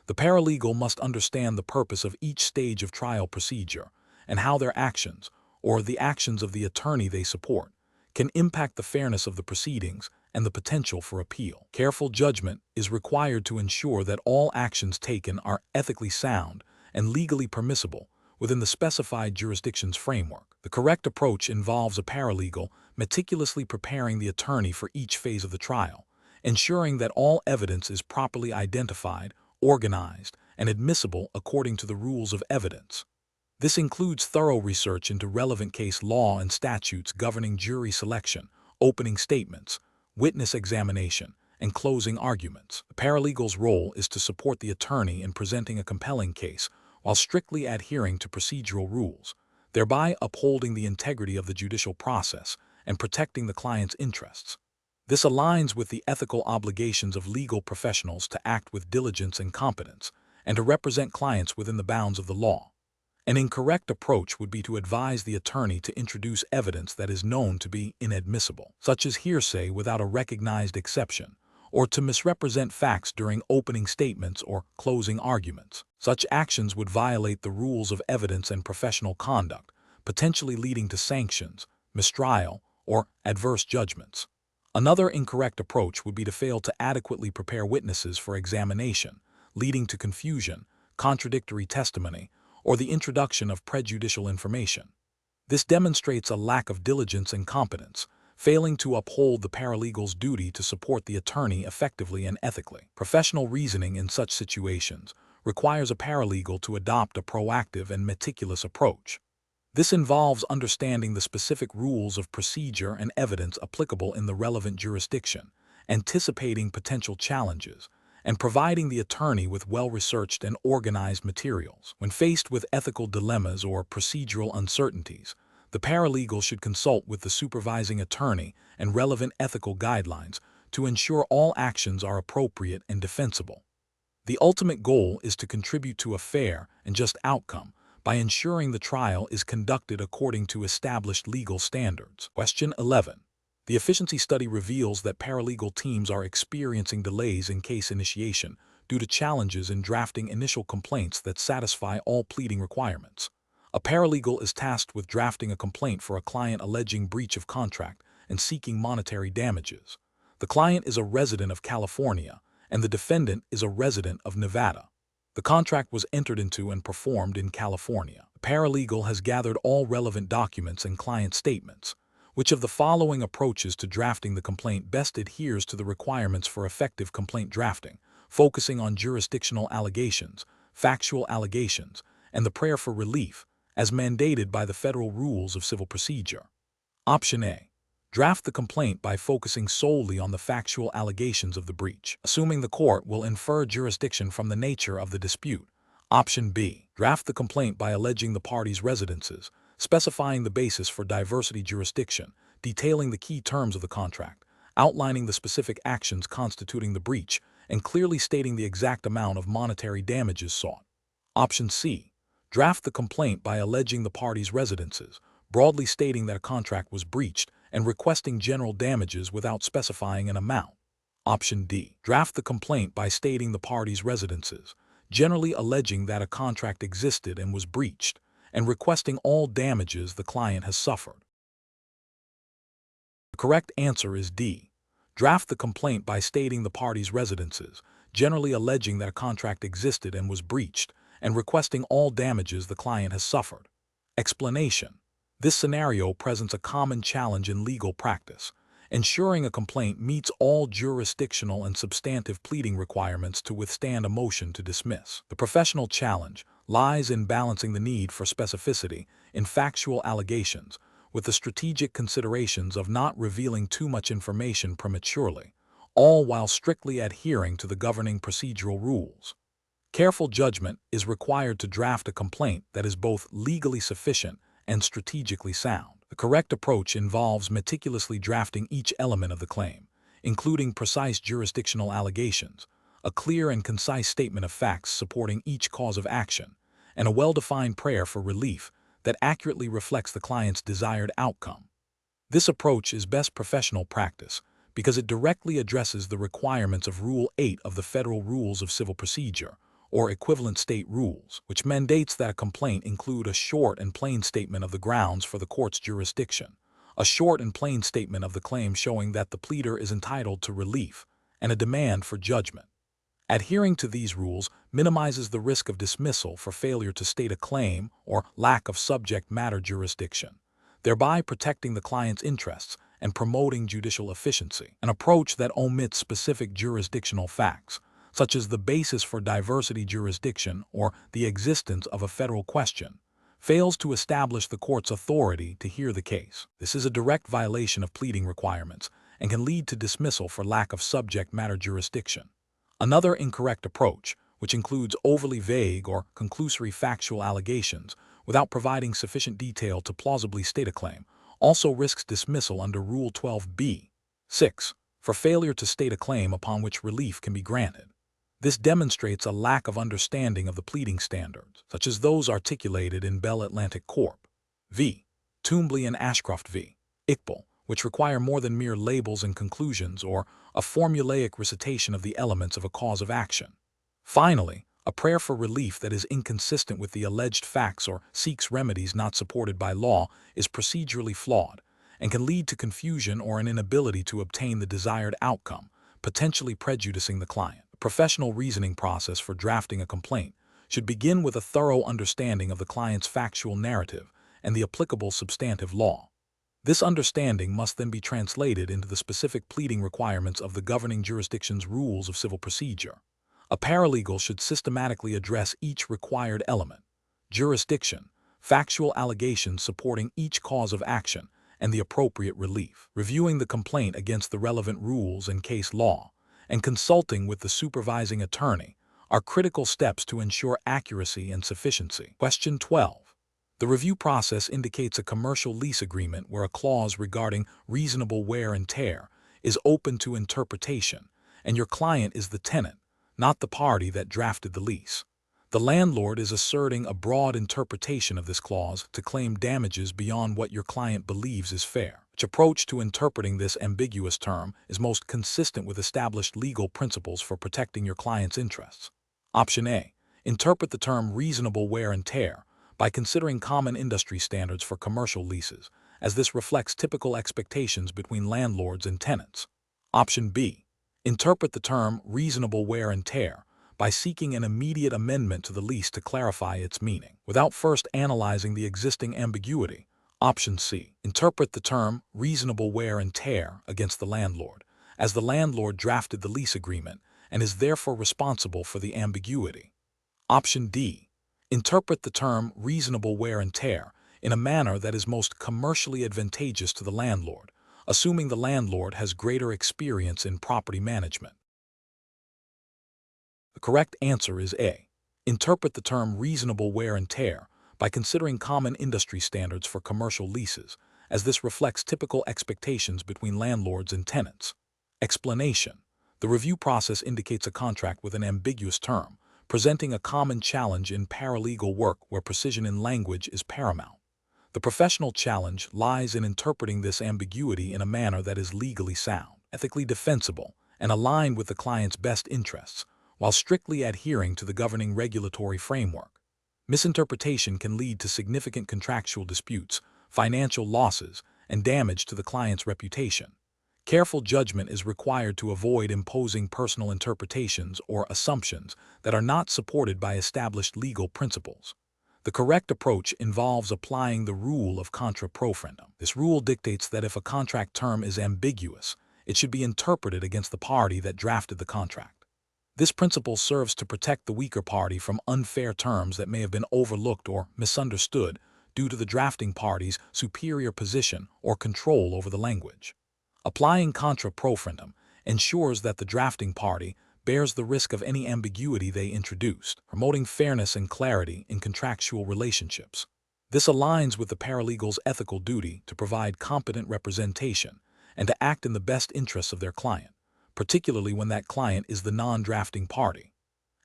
The paralegal must understand the purpose of each stage of trial procedure and how their actions, or the actions of the attorney they support, can impact the fairness of the proceedings and the potential for appeal. Careful judgment is required to ensure that all actions taken are ethically sound and legally permissible within the specified jurisdiction's framework. The correct approach involves a paralegal meticulously preparing the attorney for each phase of the trial, ensuring that all evidence is properly identified, organized, and admissible according to the rules of evidence. This includes thorough research into relevant case law and statutes governing jury selection, opening statements, witness examination, and closing arguments. The paralegal's role is to support the attorney in presenting a compelling case while strictly adhering to procedural rules, thereby upholding the integrity of the judicial process and protecting the client's interests. This aligns with the ethical obligations of legal professionals to act with diligence and competence, and to represent clients within the bounds of the law. An incorrect approach would be to advise the attorney to introduce evidence that is known to be inadmissible, such as hearsay without a recognized exception, or to misrepresent facts during opening statements or closing arguments. Such actions would violate the rules of evidence and professional conduct, potentially leading to sanctions, mistrial, or adverse judgments. Another incorrect approach would be to fail to adequately prepare witnesses for examination, leading to confusion, contradictory testimony, or the introduction of prejudicial information. This demonstrates a lack of diligence and competence, failing to uphold the paralegal's duty to support the attorney effectively and ethically. Professional reasoning in such situations requires a paralegal to adopt a proactive and meticulous approach. This involves understanding the specific rules of procedure and evidence applicable in the relevant jurisdiction, anticipating potential challenges, and providing the attorney with well-researched and organized materials. When faced with ethical dilemmas or procedural uncertainties, the paralegal should consult with the supervising attorney and relevant ethical guidelines to ensure all actions are appropriate and defensible. The ultimate goal is to contribute to a fair and just outcome by ensuring the trial is conducted according to established legal standards. Question 11. The efficiency study reveals that paralegal teams are experiencing delays in case initiation due to challenges in drafting initial complaints that satisfy all pleading requirements. A paralegal is tasked with drafting a complaint for a client alleging breach of contract and seeking monetary damages. The client is a resident of California, and the defendant is a resident of Nevada. The contract was entered into and performed in California. The paralegal has gathered all relevant documents and client statements. Which of the following approaches to drafting the complaint best adheres to the requirements for effective complaint drafting, focusing on jurisdictional allegations, factual allegations, and the prayer for relief, as mandated by the federal rules of civil procedure? Option A. Draft the complaint by focusing solely on the factual allegations of the breach, assuming the court will infer jurisdiction from the nature of the dispute. Option B. Draft the complaint by alleging the parties' residences, specifying the basis for diversity jurisdiction, detailing the key terms of the contract, outlining the specific actions constituting the breach, and clearly stating the exact amount of monetary damages sought. Option C. Draft the complaint by alleging the parties' residences, broadly stating that a contract was breached and requesting general damages without specifying an amount. Option D. Draft the complaint by stating the parties' residences, generally alleging that a contract existed and was breached, and requesting all damages the client has suffered. The correct answer is D. Draft the complaint by stating the parties' residences, generally alleging that a contract existed and was breached, and requesting all damages the client has suffered. Explanation. This scenario presents a common challenge in legal practice, ensuring a complaint meets all jurisdictional and substantive pleading requirements to withstand a motion to dismiss. The professional challenge lies in balancing the need for specificity in factual allegations with the strategic considerations of not revealing too much information prematurely, all while strictly adhering to the governing procedural rules. Careful judgment is required to draft a complaint that is both legally sufficient and strategically sound. The correct approach involves meticulously drafting each element of the claim, including precise jurisdictional allegations, a clear and concise statement of facts supporting each cause of action, and a well-defined prayer for relief that accurately reflects the client's desired outcome. This approach is best professional practice because it directly addresses the requirements of Rule 8 of the Federal Rules of Civil Procedure, or equivalent state rules, which mandates that a complaint include a short and plain statement of the grounds for the court's jurisdiction, a short and plain statement of the claim showing that the pleader is entitled to relief, and a demand for judgment. Adhering to these rules minimizes the risk of dismissal for failure to state a claim or lack of subject matter jurisdiction, thereby protecting the client's interests and promoting judicial efficiency. An approach that omits specific jurisdictional facts, such as the basis for diversity jurisdiction or the existence of a federal question, fails to establish the court's authority to hear the case. This is a direct violation of pleading requirements and can lead to dismissal for lack of subject matter jurisdiction. Another incorrect approach, which includes overly vague or conclusory factual allegations without providing sufficient detail to plausibly state a claim, also risks dismissal under Rule 12b. 6, for failure to state a claim upon which relief can be granted. This demonstrates a lack of understanding of the pleading standards, such as those articulated in Bell Atlantic Corp. v. Toombley and Ashcroft v. Iqbal, which require more than mere labels and conclusions or a formulaic recitation of the elements of a cause of action. Finally, a prayer for relief that is inconsistent with the alleged facts or seeks remedies not supported by law is procedurally flawed and can lead to confusion or an inability to obtain the desired outcome, potentially prejudicing the client. The professional reasoning process for drafting a complaint should begin with a thorough understanding of the client's factual narrative and the applicable substantive law. This understanding must then be translated into the specific pleading requirements of the governing jurisdiction's rules of civil procedure. A paralegal should systematically address each required element: jurisdiction, factual allegations supporting each cause of action, and the appropriate relief, reviewing the complaint against the relevant rules and case law, and consulting with the supervising attorney are critical steps to ensure accuracy and sufficiency. Question 12. The review process indicates a commercial lease agreement where a clause regarding reasonable wear and tear is open to interpretation, and your client is the tenant, not the party that drafted the lease. The landlord is asserting a broad interpretation of this clause to claim damages beyond what your client believes is fair. Which approach to interpreting this ambiguous term is most consistent with established legal principles for protecting your client's interests? Option A. Interpret the term reasonable wear and tear by considering common industry standards for commercial leases, as this reflects typical expectations between landlords and tenants. Option B. Interpret the term reasonable wear and tear by seeking an immediate amendment to the lease to clarify its meaning, without first analyzing the existing ambiguity. Option C. Interpret the term reasonable wear and tear against the landlord, as the landlord drafted the lease agreement and is therefore responsible for the ambiguity. Option D. Interpret the term reasonable wear and tear in a manner that is most commercially advantageous to the landlord, assuming the landlord has greater experience in property management. The correct answer is A. Interpret the term reasonable wear and tear by considering common industry standards for commercial leases, as this reflects typical expectations between landlords and tenants. Explanation. The review process indicates a contract with an ambiguous term, presenting a common challenge in paralegal work where precision in language is paramount. The professional challenge lies in interpreting this ambiguity in a manner that is legally sound, ethically defensible, and aligned with the client's best interests, while strictly adhering to the governing regulatory framework. Misinterpretation can lead to significant contractual disputes, financial losses, and damage to the client's reputation. Careful judgment is required to avoid imposing personal interpretations or assumptions that are not supported by established legal principles. The correct approach involves applying the rule of contra profundum. This rule dictates that if a contract term is ambiguous, it should be interpreted against the party that drafted the contract. This principle serves to protect the weaker party from unfair terms that may have been overlooked or misunderstood due to the drafting party's superior position or control over the language. Applying contra profundum ensures that the drafting party bears the risk of any ambiguity they introduced, promoting fairness and clarity in contractual relationships. This aligns with the paralegal's ethical duty to provide competent representation and to act in the best interests of their client, particularly when that client is the non-drafting party.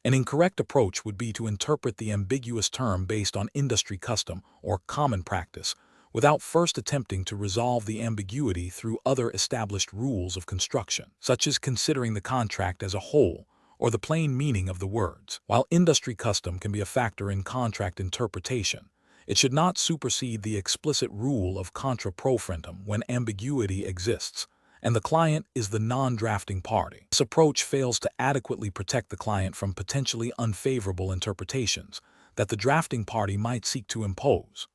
An incorrect approach would be to interpret the ambiguous term based on industry custom or common practice, without first attempting to resolve the ambiguity through other established rules of construction, such as considering the contract as a whole or the plain meaning of the words. While industry custom can be a factor in contract interpretation, it should not supersede the explicit rule of contra profundum when ambiguity exists, and the client is the non-drafting party. This approach fails to adequately protect the client from potentially unfavorable interpretations that the drafting party might seek to impose.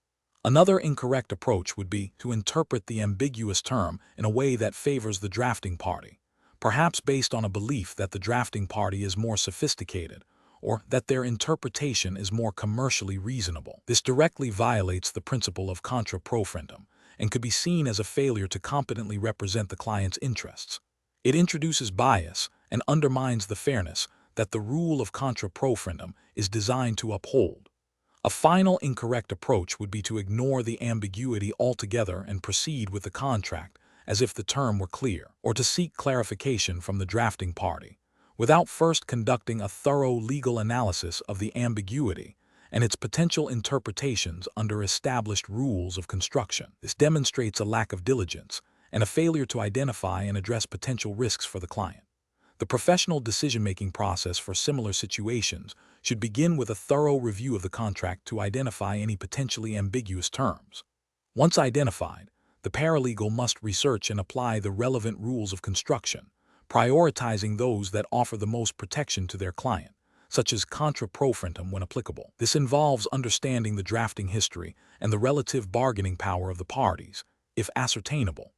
Another incorrect approach would be to interpret the ambiguous term in a way that favors the drafting party, perhaps based on a belief that the drafting party is more sophisticated or that their interpretation is more commercially reasonable. This directly violates the principle of contra profundum and could be seen as a failure to competently represent the client's interests. It introduces bias and undermines the fairness that the rule of contra profundum is designed to uphold. A final incorrect approach would be to ignore the ambiguity altogether and proceed with the contract as if the term were clear, or to seek clarification from the drafting party, without first conducting a thorough legal analysis of the ambiguity and its potential interpretations under established rules of construction. This demonstrates a lack of diligence and a failure to identify and address potential risks for the client. The professional decision-making process for similar situations should begin with a thorough review of the contract to identify any potentially ambiguous terms. Once identified, the paralegal must research and apply the relevant rules of construction, prioritizing those that offer the most protection to their client, such as contra pro frontum when applicable. This involves understanding the drafting history and the relative bargaining power of the parties, if ascertainable.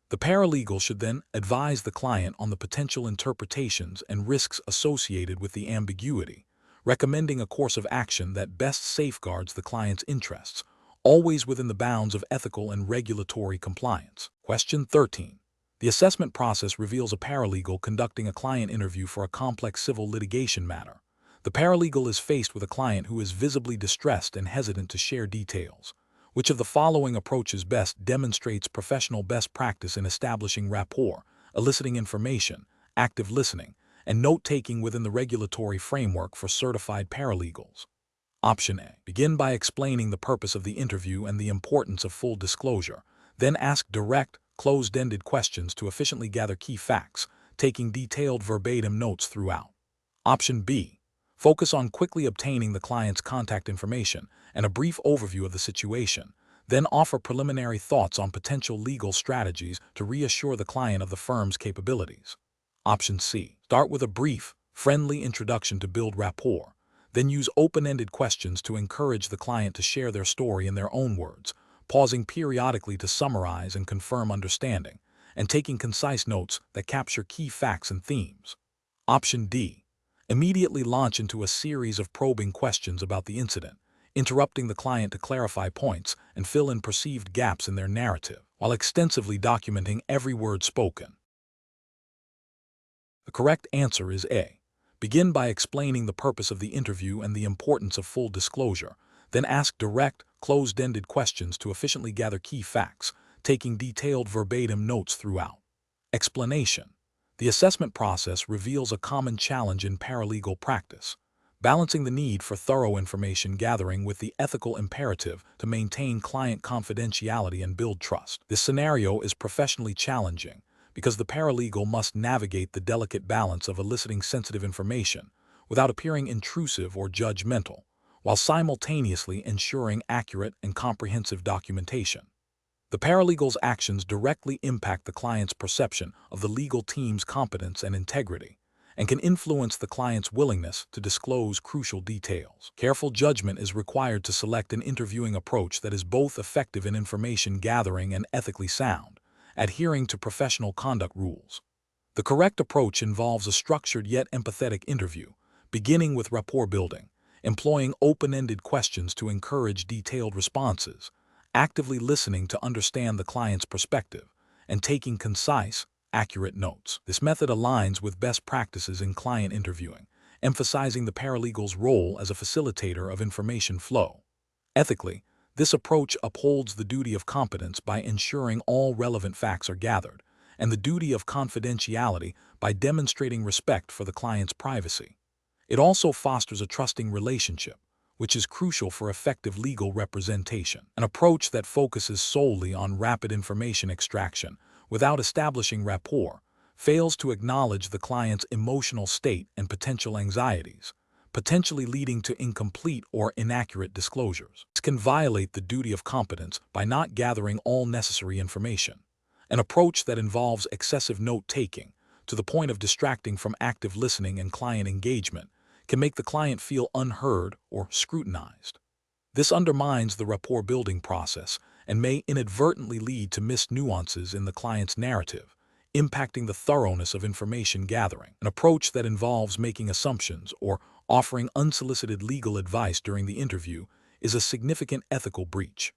The paralegal should then advise the client on the potential interpretations and risks associated with the ambiguity, recommending a course of action that best safeguards the client's interests, always within the bounds of ethical and regulatory compliance. Question 13. The assessment process reveals a paralegal conducting a client interview for a complex civil litigation matter. The paralegal is faced with a client who is visibly distressed and hesitant to share details. Which of the following approaches best demonstrates professional best practice in establishing rapport, eliciting information, active listening, and note-taking within the regulatory framework for certified paralegals? Option A. Begin by explaining the purpose of the interview and the importance of full disclosure. Then ask direct, closed-ended questions to efficiently gather key facts, taking detailed verbatim notes throughout. Option B. Focus on quickly obtaining the client's contact information and a brief overview of the situation. Then offer preliminary thoughts on potential legal strategies to reassure the client of the firm's capabilities. Option C. Start with a brief, friendly introduction to build rapport. Then use open-ended questions to encourage the client to share their story in their own words, pausing periodically to summarize and confirm understanding, and taking concise notes that capture key facts and themes. Option D. Immediately launch into a series of probing questions about the incident, interrupting the client to clarify points and fill in perceived gaps in their narrative, while extensively documenting every word spoken. The correct answer is A. Begin by explaining the purpose of the interview and the importance of full disclosure, then ask direct, closed-ended questions to efficiently gather key facts, taking detailed verbatim notes throughout. Explanation. The assessment process reveals a common challenge in paralegal practice, balancing the need for thorough information gathering with the ethical imperative to maintain client confidentiality and build trust. This scenario is professionally challenging because the paralegal must navigate the delicate balance of eliciting sensitive information without appearing intrusive or judgmental, while simultaneously ensuring accurate and comprehensive documentation. The paralegal's actions directly impact the client's perception of the legal team's competence and integrity, and can influence the client's willingness to disclose crucial details. Careful judgment is required to select an interviewing approach that is both effective in information gathering and ethically sound, adhering to professional conduct rules. The correct approach involves a structured yet empathetic interview, beginning with rapport building, employing open-ended questions to encourage detailed responses, actively listening to understand the client's perspective, and taking concise, accurate notes. This method aligns with best practices in client interviewing, emphasizing the paralegal's role as a facilitator of information flow. Ethically, this approach upholds the duty of competence by ensuring all relevant facts are gathered, and the duty of confidentiality by demonstrating respect for the client's privacy. It also fosters a trusting relationship, which is crucial for effective legal representation. An approach that focuses solely on rapid information extraction without establishing rapport fails to acknowledge the client's emotional state and potential anxieties, potentially leading to incomplete or inaccurate disclosures. This can violate the duty of competence by not gathering all necessary information. An approach that involves excessive note-taking, to the point of distracting from active listening and client engagement, can make the client feel unheard or scrutinized. This undermines the rapport-building process and may inadvertently lead to missed nuances in the client's narrative, impacting the thoroughness of information gathering. An approach that involves making assumptions or offering unsolicited legal advice during the interview is a significant ethical breach.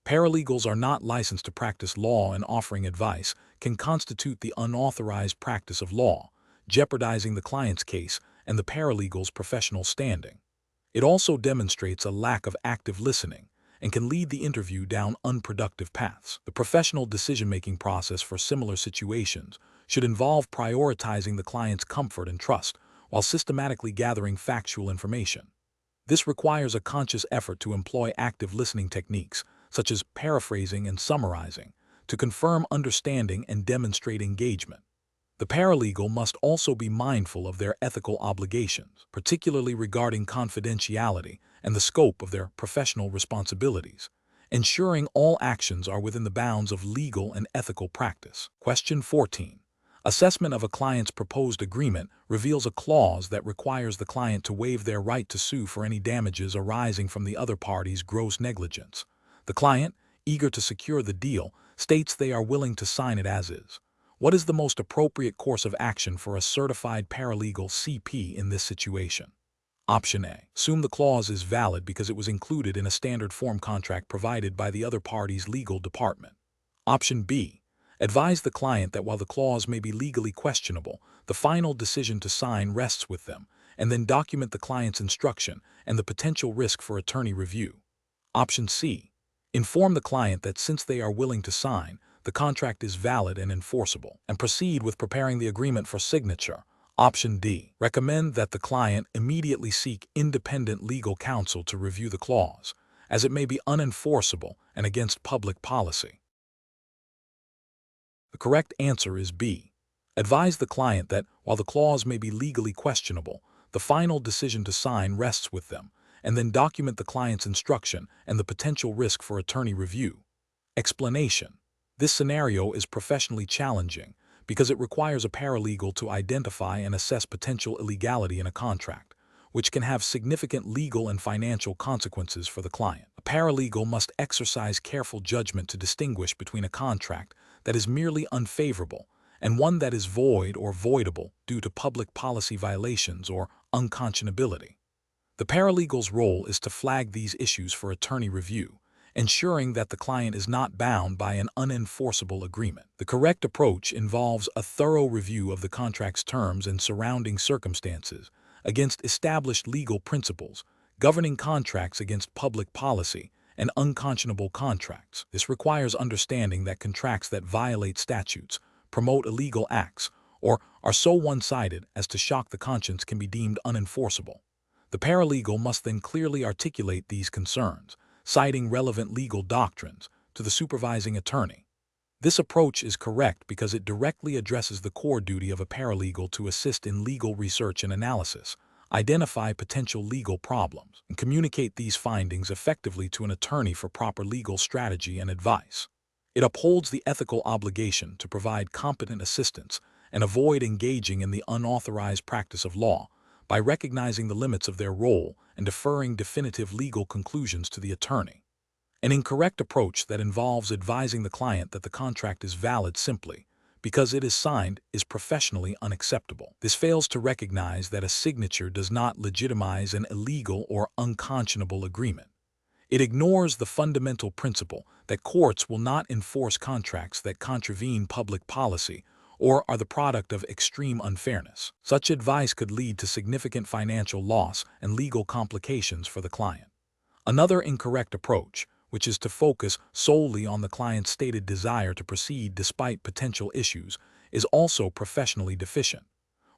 Paralegals are not licensed to practice law, and offering advice can constitute the unauthorized practice of law, jeopardizing the client's case and the paralegal's professional standing. It also demonstrates a lack of active listening and can lead the interview down unproductive paths. The professional decision-making process for similar situations should involve prioritizing the client's comfort and trust while systematically gathering factual information. This requires a conscious effort to employ active listening techniques, such as paraphrasing and summarizing, to confirm understanding and demonstrate engagement. The paralegal must also be mindful of their ethical obligations, particularly regarding confidentiality and the scope of their professional responsibilities, ensuring all actions are within the bounds of legal and ethical practice. Question 14. Assessment of a client's proposed agreement reveals a clause that requires the client to waive their right to sue for any damages arising from the other party's gross negligence. The client, eager to secure the deal, states they are willing to sign it as is. What is the most appropriate course of action for a certified paralegal CP in this situation? Option A. Assume the clause is valid because it was included in a standard form contract provided by the other party's legal department. Option B. Advise the client that while the clause may be legally questionable, the final decision to sign rests with them, and then document the client's instruction and the potential risk for attorney review. Option C. Inform the client that since they are willing to sign, the contract is valid and enforceable, and proceed with preparing the agreement for signature. Option D. Recommend that the client immediately seek independent legal counsel to review the clause, as it may be unenforceable and against public policy. The correct answer is B. Advise the client that while the clause may be legally questionable, the final decision to sign rests with them, and then document the client's instruction and the potential risk for attorney review. Explanation. This scenario is professionally challenging because it requires a paralegal to identify and assess potential illegality in a contract, which can have significant legal and financial consequences for the client. A paralegal must exercise careful judgment to distinguish between a contract that is merely unfavorable and one that is void or voidable due to public policy violations or unconscionability. The paralegal's role is to flag these issues for attorney review, ensuring that the client is not bound by an unenforceable agreement. The correct approach involves a thorough review of the contract's terms and surrounding circumstances against established legal principles, governing contracts against public policy and unconscionable contracts. This requires understanding that contracts that violate statutes, promote illegal acts, or are so one-sided as to shock the conscience can be deemed unenforceable. The paralegal must then clearly articulate these concerns, citing relevant legal doctrines, to the supervising attorney. This approach is correct because it directly addresses the core duty of a paralegal to assist in legal research and analysis, identify potential legal problems, and communicate these findings effectively to an attorney for proper legal strategy and advice. It upholds the ethical obligation to provide competent assistance and avoid engaging in the unauthorized practice of law by recognizing the limits of their role and deferring definitive legal conclusions to the attorney. An incorrect approach that involves advising the client that the contract is valid simply because it is signed is professionally unacceptable. This fails to recognize that a signature does not legitimize an illegal or unconscionable agreement. It ignores the fundamental principle that courts will not enforce contracts that contravene public policy or are the product of extreme unfairness. Such advice could lead to significant financial loss and legal complications for the client. Another incorrect approach, which is to focus solely on the client's stated desire to proceed despite potential issues, is also professionally deficient.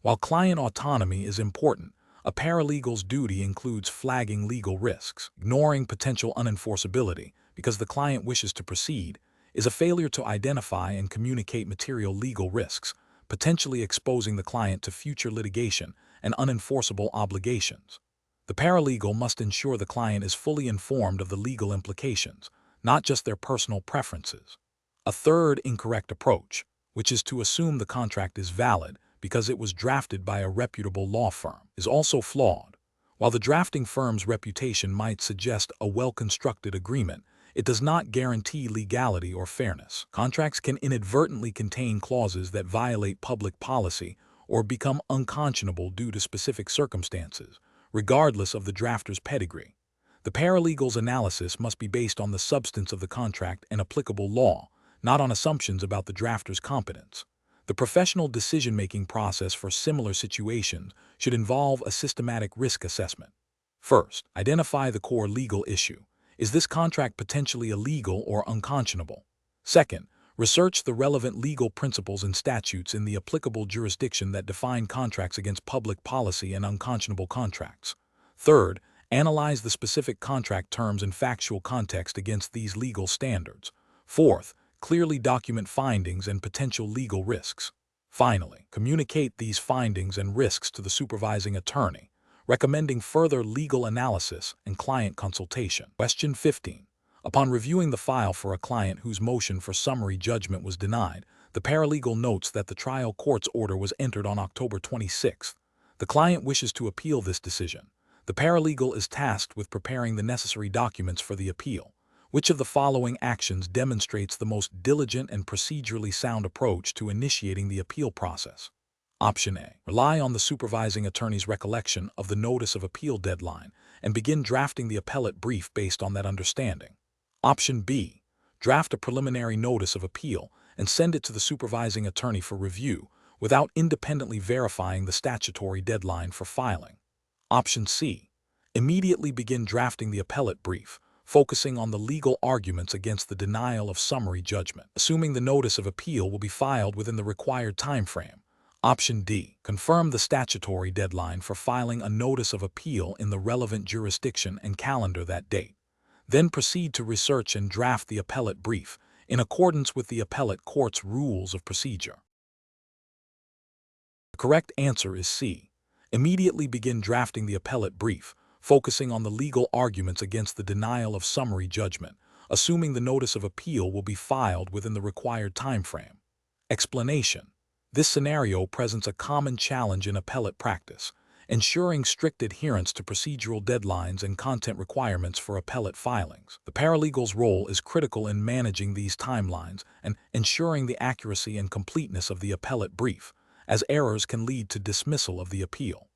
While client autonomy is important, a paralegal's duty includes flagging legal risks. Ignoring potential unenforceability because the client wishes to proceed is a failure to identify and communicate material legal risks, potentially exposing the client to future litigation and unenforceable obligations. The paralegal must ensure the client is fully informed of the legal implications, not just their personal preferences. A third incorrect approach, which is to assume the contract is valid because it was drafted by a reputable law firm, is also flawed. While the drafting firm's reputation might suggest a well-constructed agreement, it does not guarantee legality or fairness. Contracts can inadvertently contain clauses that violate public policy or become unconscionable due to specific circumstances, regardless of the drafter's pedigree. The paralegal's analysis must be based on the substance of the contract and applicable law, not on assumptions about the drafter's competence. The professional decision-making process for similar situations should involve a systematic risk assessment. First, identify the core legal issue. Is this contract potentially illegal or unconscionable? Second, Research the relevant legal principles and statutes in the applicable jurisdiction that define contracts against public policy and unconscionable contracts. Third, analyze the specific contract terms and factual context against these legal standards. Fourth, clearly document findings and potential legal risks. Finally, communicate these findings and risks to the supervising attorney, recommending further legal analysis and client consultation. Question 15. Upon reviewing the file for a client whose motion for summary judgment was denied, the paralegal notes that the trial court's order was entered on October 26th. The client wishes to appeal this decision. The paralegal is tasked with preparing the necessary documents for the appeal. Which of the following actions demonstrates the most diligent and procedurally sound approach to initiating the appeal process? Option A. Rely on the supervising attorney's recollection of the notice of appeal deadline and begin drafting the appellate brief based on that understanding. Option B. Draft a preliminary notice of appeal and send it to the supervising attorney for review without independently verifying the statutory deadline for filing. Option C. Immediately begin drafting the appellate brief, focusing on the legal arguments against the denial of summary judgment, assuming the notice of appeal will be filed within the required time frame. Option D. Confirm the statutory deadline for filing a notice of appeal in the relevant jurisdiction and calendar that date. Then proceed to research and draft the appellate brief in accordance with the appellate court's rules of procedure. The correct answer is C. Immediately begin drafting the appellate brief, focusing on the legal arguments against the denial of summary judgment, assuming the notice of appeal will be filed within the required time frame. Explanation. This scenario presents a common challenge in appellate practice, ensuring strict adherence to procedural deadlines and content requirements for appellate filings. The paralegal's role is critical in managing these timelines and ensuring the accuracy and completeness of the appellate brief, as errors can lead to dismissal of the appeal.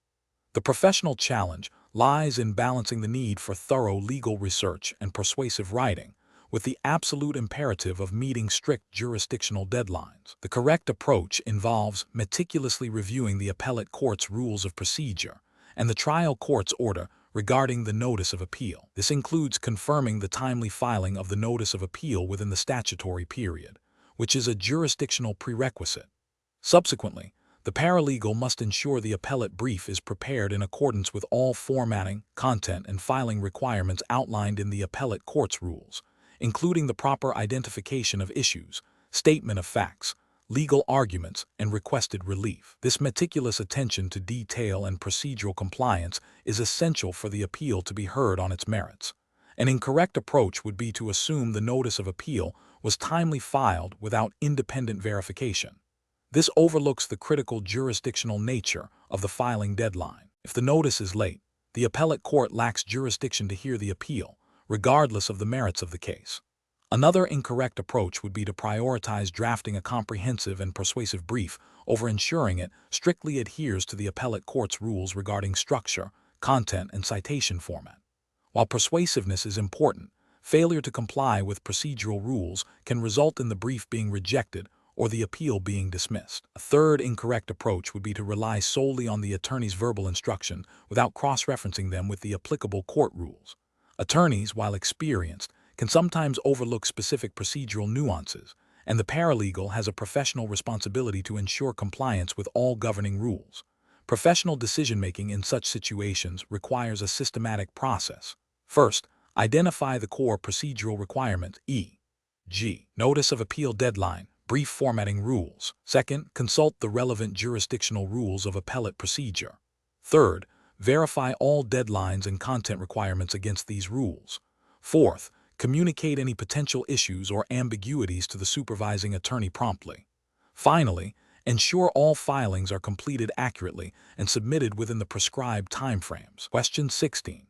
The professional challenge lies in balancing the need for thorough legal research and persuasive writing with the absolute imperative of meeting strict jurisdictional deadlines. The correct approach involves meticulously reviewing the appellate court's rules of procedure and the trial court's order regarding the notice of appeal. This includes confirming the timely filing of the notice of appeal within the statutory period, which is a jurisdictional prerequisite. Subsequently, the paralegal must ensure the appellate brief is prepared in accordance with all formatting, content, and filing requirements outlined in the appellate court's rules, including the proper identification of issues, statement of facts, legal arguments, and requested relief. This meticulous attention to detail and procedural compliance is essential for the appeal to be heard on its merits. An incorrect approach would be to assume the notice of appeal was timely filed without independent verification. This overlooks the critical jurisdictional nature of the filing deadline. If the notice is late, the appellate court lacks jurisdiction to hear the appeal, regardless of the merits of the case. Another incorrect approach would be to prioritize drafting a comprehensive and persuasive brief over ensuring it strictly adheres to the appellate court's rules regarding structure, content, and citation format. While persuasiveness is important, failure to comply with procedural rules can result in the brief being rejected or the appeal being dismissed. A third incorrect approach would be to rely solely on the attorney's verbal instruction without cross-referencing them with the applicable court rules. Attorneys, while experienced, can sometimes overlook specific procedural nuances, and the paralegal has a professional responsibility to ensure compliance with all governing rules. Professional decision-making in such situations requires a systematic process. First, identify the core procedural requirements, e.g., notice of appeal deadline, brief formatting rules. Second, consult the relevant jurisdictional rules of appellate procedure. Third, verify all deadlines and content requirements against these rules. Fourth, communicate any potential issues or ambiguities to the supervising attorney promptly. Finally, ensure all filings are completed accurately and submitted within the prescribed timeframes. Question 16.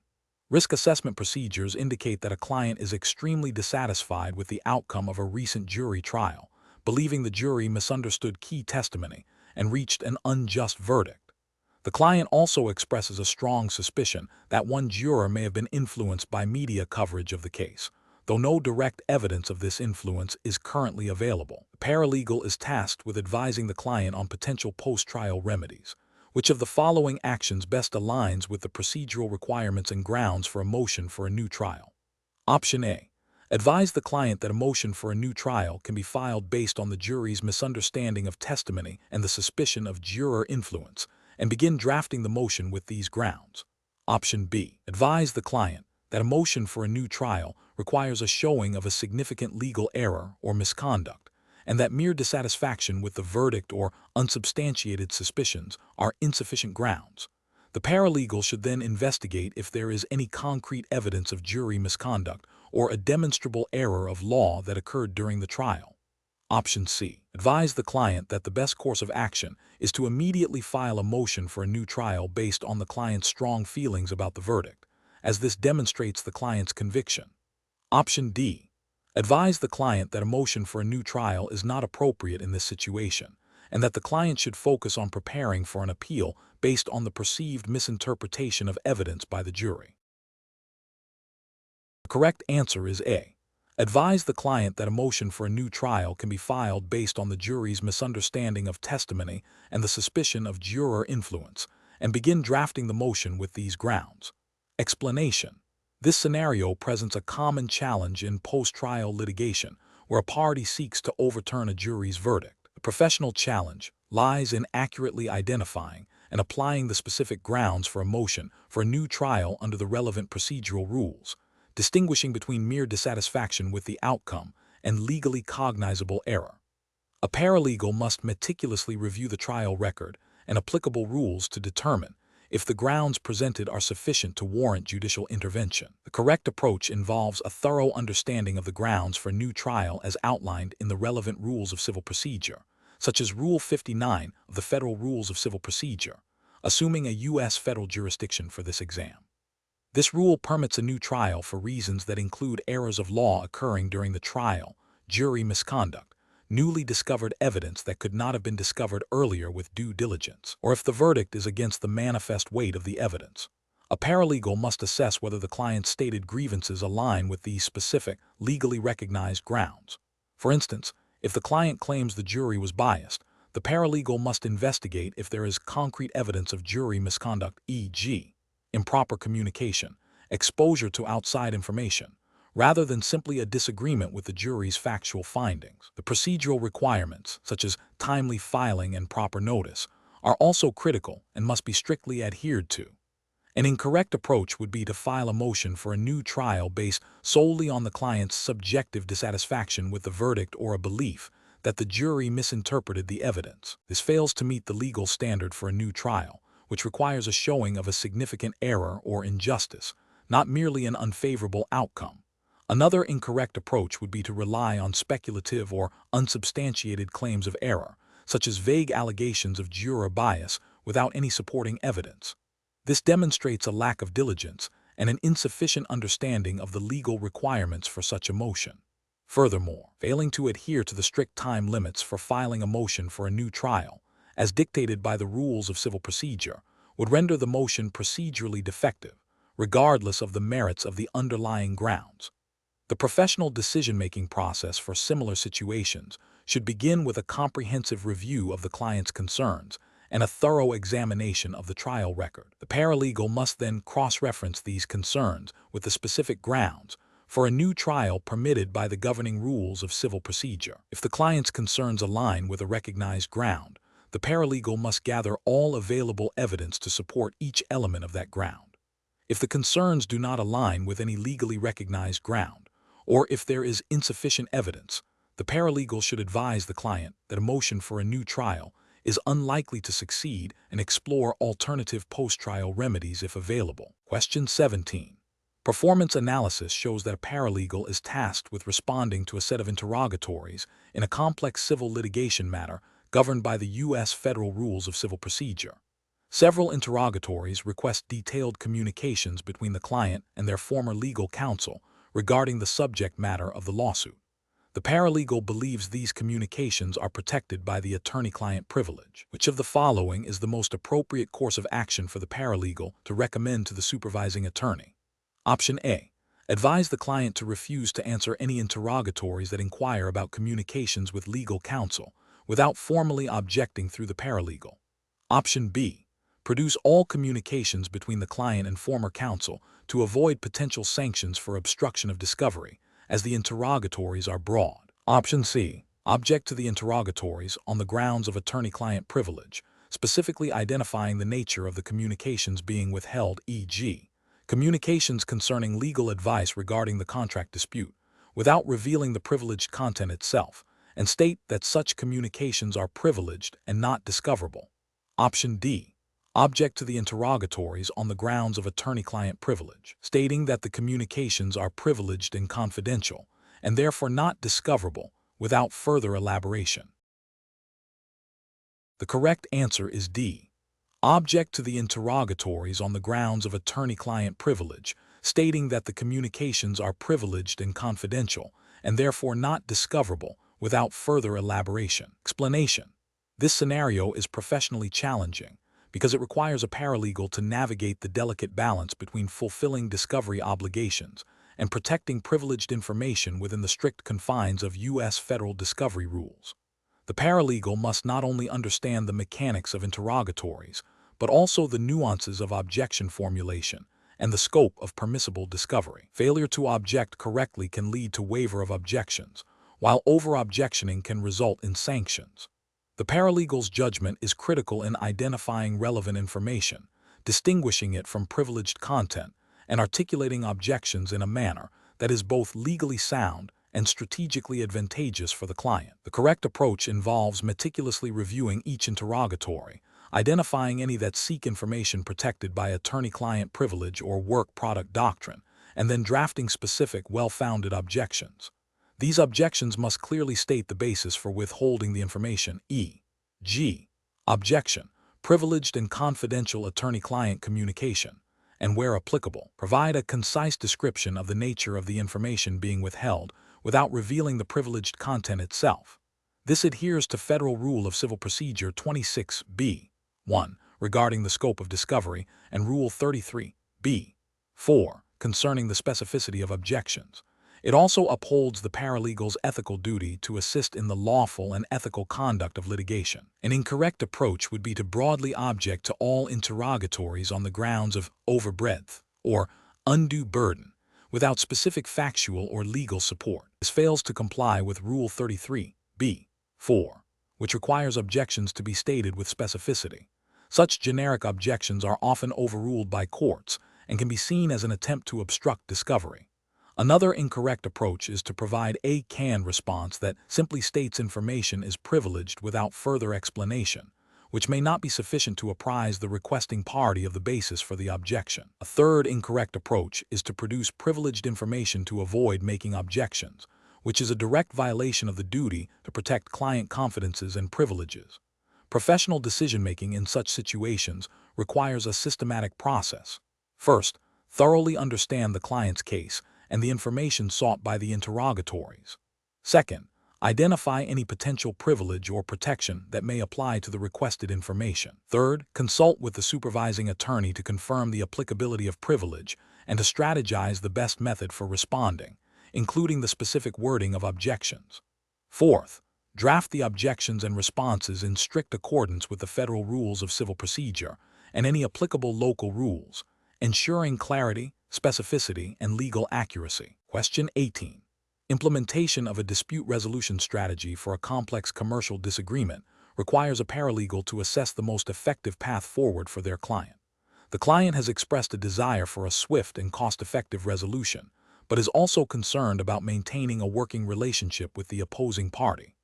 Risk assessment procedures indicate that a client is extremely dissatisfied with the outcome of a recent jury trial, believing the jury misunderstood key testimony and reached an unjust verdict. The client also expresses a strong suspicion that one juror may have been influenced by media coverage of the case, though no direct evidence of this influence is currently available. The paralegal is tasked with advising the client on potential post-trial remedies. Which of the following actions best aligns with the procedural requirements and grounds for a motion for a new trial? Option A. Advise the client that a motion for a new trial can be filed based on the jury's misunderstanding of testimony and the suspicion of juror influence, and begin drafting the motion with these grounds. Option B. Advise the client that a motion for a new trial requires a showing of a significant legal error or misconduct, and that mere dissatisfaction with the verdict or unsubstantiated suspicions are insufficient grounds. The paralegal should then investigate if there is any concrete evidence of jury misconduct or a demonstrable error of law that occurred during the trial. Option C. Advise the client that the best course of action is to immediately file a motion for a new trial based on the client's strong feelings about the verdict, as this demonstrates the client's conviction. Option D. Advise the client that a motion for a new trial is not appropriate in this situation, and that the client should focus on preparing for an appeal based on the perceived misinterpretation of evidence by the jury. The correct answer is A. Advise the client that a motion for a new trial can be filed based on the jury's misunderstanding of testimony and the suspicion of juror influence, and begin drafting the motion with these grounds. Explanation. This scenario presents a common challenge in post-trial litigation, where a party seeks to overturn a jury's verdict. The professional challenge lies in accurately identifying and applying the specific grounds for a motion for a new trial under the relevant procedural rules, distinguishing between mere dissatisfaction with the outcome and legally cognizable error. A paralegal must meticulously review the trial record and applicable rules to determine if the grounds presented are sufficient to warrant judicial intervention. The correct approach involves a thorough understanding of the grounds for a new trial as outlined in the relevant rules of civil procedure, such as Rule 59 of the Federal Rules of Civil Procedure, assuming a U.S. federal jurisdiction for this exam. This rule permits a new trial for reasons that include errors of law occurring during the trial, jury misconduct, newly discovered evidence that could not have been discovered earlier with due diligence, or if the verdict is against the manifest weight of the evidence. A paralegal must assess whether the client's stated grievances align with these specific, legally recognized grounds. For instance, if the client claims the jury was biased, the paralegal must investigate if there is concrete evidence of jury misconduct, e.g., improper communication, exposure to outside information, rather than simply a disagreement with the jury's factual findings. The procedural requirements, such as timely filing and proper notice, are also critical and must be strictly adhered to. An incorrect approach would be to file a motion for a new trial based solely on the client's subjective dissatisfaction with the verdict or a belief that the jury misinterpreted the evidence. This fails to meet the legal standard for a new trial, which requires a showing of a significant error or injustice, not merely an unfavorable outcome. Another incorrect approach would be to rely on speculative or unsubstantiated claims of error, such as vague allegations of juror bias without any supporting evidence. This demonstrates a lack of diligence and an insufficient understanding of the legal requirements for such a motion. Furthermore, failing to adhere to the strict time limits for filing a motion for a new trial, as dictated by the rules of civil procedure, would render the motion procedurally defective, regardless of the merits of the underlying grounds. The professional decision-making process for similar situations should begin with a comprehensive review of the client's concerns and a thorough examination of the trial record. The paralegal must then cross-reference these concerns with the specific grounds for a new trial permitted by the governing rules of civil procedure. If the client's concerns align with a recognized ground, the paralegal must gather all available evidence to support each element of that ground. If the concerns do not align with any legally recognized ground, or if there is insufficient evidence, the paralegal should advise the client that a motion for a new trial is unlikely to succeed and explore alternative post-trial remedies if available. Question 17. Performance analysis shows that a paralegal is tasked with responding to a set of interrogatories in a complex civil litigation matter governed by the U.S. Federal Rules of Civil Procedure. Several interrogatories request detailed communications between the client and their former legal counsel regarding the subject matter of the lawsuit. The paralegal believes these communications are protected by the attorney-client privilege. Which of the following is the most appropriate course of action for the paralegal to recommend to the supervising attorney? Option A. Advise the client to refuse to answer any interrogatories that inquire about communications with legal counsel without formally objecting through the paralegal. Option B. Produce all communications between the client and former counsel to avoid potential sanctions for obstruction of discovery, as the interrogatories are broad. Option C. Object to the interrogatories on the grounds of attorney-client privilege, specifically identifying the nature of the communications being withheld, e.g., communications concerning legal advice regarding the contract dispute, without revealing the privileged content itself, and state that such communications are privileged and not discoverable. Option D. Object to the interrogatories on the grounds of attorney-client privilege, stating that the communications are privileged and confidential, and therefore not discoverable without further elaboration. The correct answer is D. Object to the interrogatories on the grounds of attorney-client privilege, stating that the communications are privileged and confidential, and therefore not discoverable without further elaboration. Explanation. This scenario is professionally challenging because it requires a paralegal to navigate the delicate balance between fulfilling discovery obligations and protecting privileged information within the strict confines of U.S. federal discovery rules. The paralegal must not only understand the mechanics of interrogatories, but also the nuances of objection formulation and the scope of permissible discovery. Failure to object correctly can lead to waiver of objections, while over-objectioning can result in sanctions. The paralegal's judgment is critical in identifying relevant information, distinguishing it from privileged content, and articulating objections in a manner that is both legally sound and strategically advantageous for the client. The correct approach involves meticulously reviewing each interrogatory, identifying any that seek information protected by attorney-client privilege or work product doctrine, and then drafting specific, well-founded objections. These objections must clearly state the basis for withholding the information, e.g., objection, privileged and confidential attorney-client communication, and where applicable, provide a concise description of the nature of the information being withheld without revealing the privileged content itself. This adheres to Federal Rule of Civil Procedure 26b, 1, regarding the scope of discovery, and Rule 33b, 4, concerning the specificity of objections. It also upholds the paralegal's ethical duty to assist in the lawful and ethical conduct of litigation. An incorrect approach would be to broadly object to all interrogatories on the grounds of overbreadth or undue burden, without specific factual or legal support. This fails to comply with Rule 33b, 4, which requires objections to be stated with specificity. Such generic objections are often overruled by courts and can be seen as an attempt to obstruct discovery. Another incorrect approach is to provide a canned response that simply states information is privileged without further explanation, which may not be sufficient to apprise the requesting party of the basis for the objection. A third incorrect approach is to produce privileged information to avoid making objections, which is a direct violation of the duty to protect client confidences and privileges. Professional decision-making in such situations requires a systematic process. First, thoroughly understand the client's case and the information sought by the interrogatories. Second, identify any potential privilege or protection that may apply to the requested information. Third, consult with the supervising attorney to confirm the applicability of privilege and to strategize the best method for responding, including the specific wording of objections. Fourth, draft the objections and responses in strict accordance with the Federal Rules of Civil Procedure and any applicable local rules, ensuring clarity, specificity, and legal accuracy. Question 18. Implementation of a dispute resolution strategy for a complex commercial disagreement requires a paralegal to assess the most effective path forward for their client. The client has expressed a desire for a swift and cost-effective resolution, but is also concerned about maintaining a working relationship with the opposing party.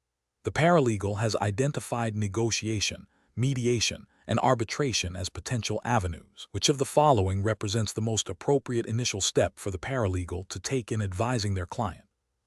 The paralegal has identified negotiation, mediation, and arbitration as potential avenues. Which of the following represents the most appropriate initial step for the paralegal to take in advising their client?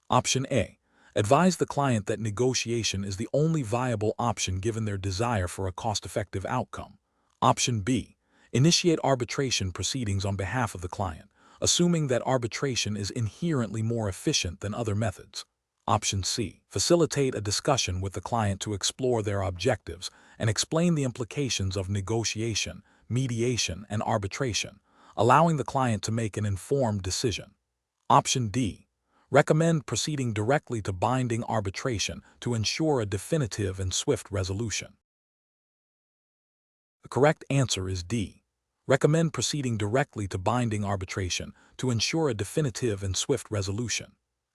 Option A. Advise the client that negotiation is the only viable option given their desire for a cost-effective outcome. Option B. Initiate arbitration proceedings on behalf of the client, assuming that arbitration is inherently more efficient than other methods. Option C. Facilitate a discussion with the client to explore their objectives and explain the implications of negotiation, mediation, and arbitration, allowing the client to make an informed decision. Option D. Recommend proceeding directly to binding arbitration to ensure a definitive and swift resolution. The correct answer is D. Recommend proceeding directly to binding arbitration to ensure a definitive and swift resolution.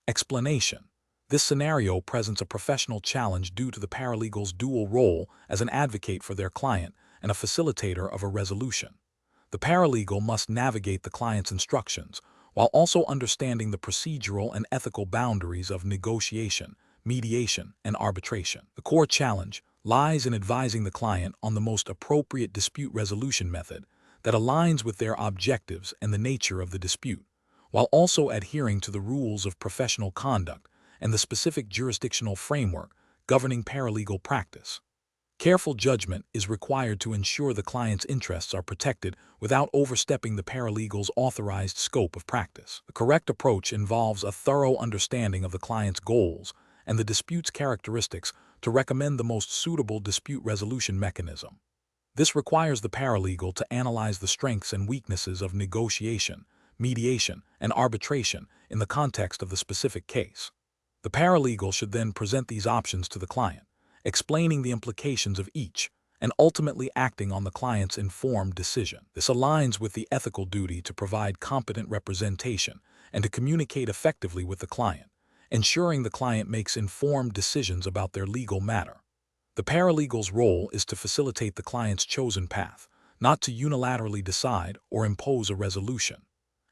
Explanation. This scenario presents a professional challenge due to the paralegal's dual role as an advocate for their client and a facilitator of a resolution. The paralegal must navigate the client's instructions while also understanding the procedural and ethical boundaries of negotiation, mediation, and arbitration. The core challenge lies in advising the client on the most appropriate dispute resolution method that aligns with their objectives and the nature of the dispute, while also adhering to the rules of professional conduct and the specific jurisdictional framework governing paralegal practice. Careful judgment is required to ensure the client's interests are protected without overstepping the paralegal's authorized scope of practice. The correct approach involves a thorough understanding of the client's goals and the dispute's characteristics to recommend the most suitable dispute resolution mechanism. This requires the paralegal to analyze the strengths and weaknesses of negotiation, mediation, and arbitration in the context of the specific case. The paralegal should then present these options to the client, explaining the implications of each, and ultimately acting on the client's informed decision. This aligns with the ethical duty to provide competent representation and to communicate effectively with the client, ensuring the client makes informed decisions about their legal matter. The paralegal's role is to facilitate the client's chosen path, not to unilaterally decide or impose a resolution.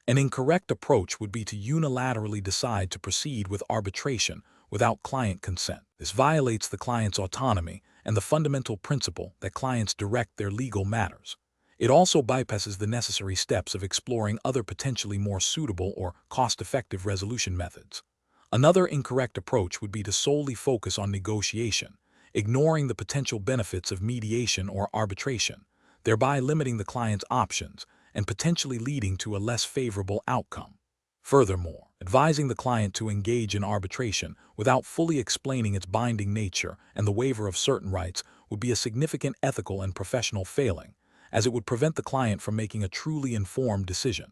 An incorrect approach would be to unilaterally decide to proceed with arbitration without client consent. This violates the client's autonomy and the fundamental principle that clients direct their legal matters. It also bypasses the necessary steps of exploring other potentially more suitable or cost-effective resolution methods. Another incorrect approach would be to solely focus on negotiation, ignoring the potential benefits of mediation or arbitration, thereby limiting the client's options and potentially leading to a less favorable outcome. Furthermore, advising the client to engage in arbitration without fully explaining its binding nature and the waiver of certain rights would be a significant ethical and professional failing, as it would prevent the client from making a truly informed decision.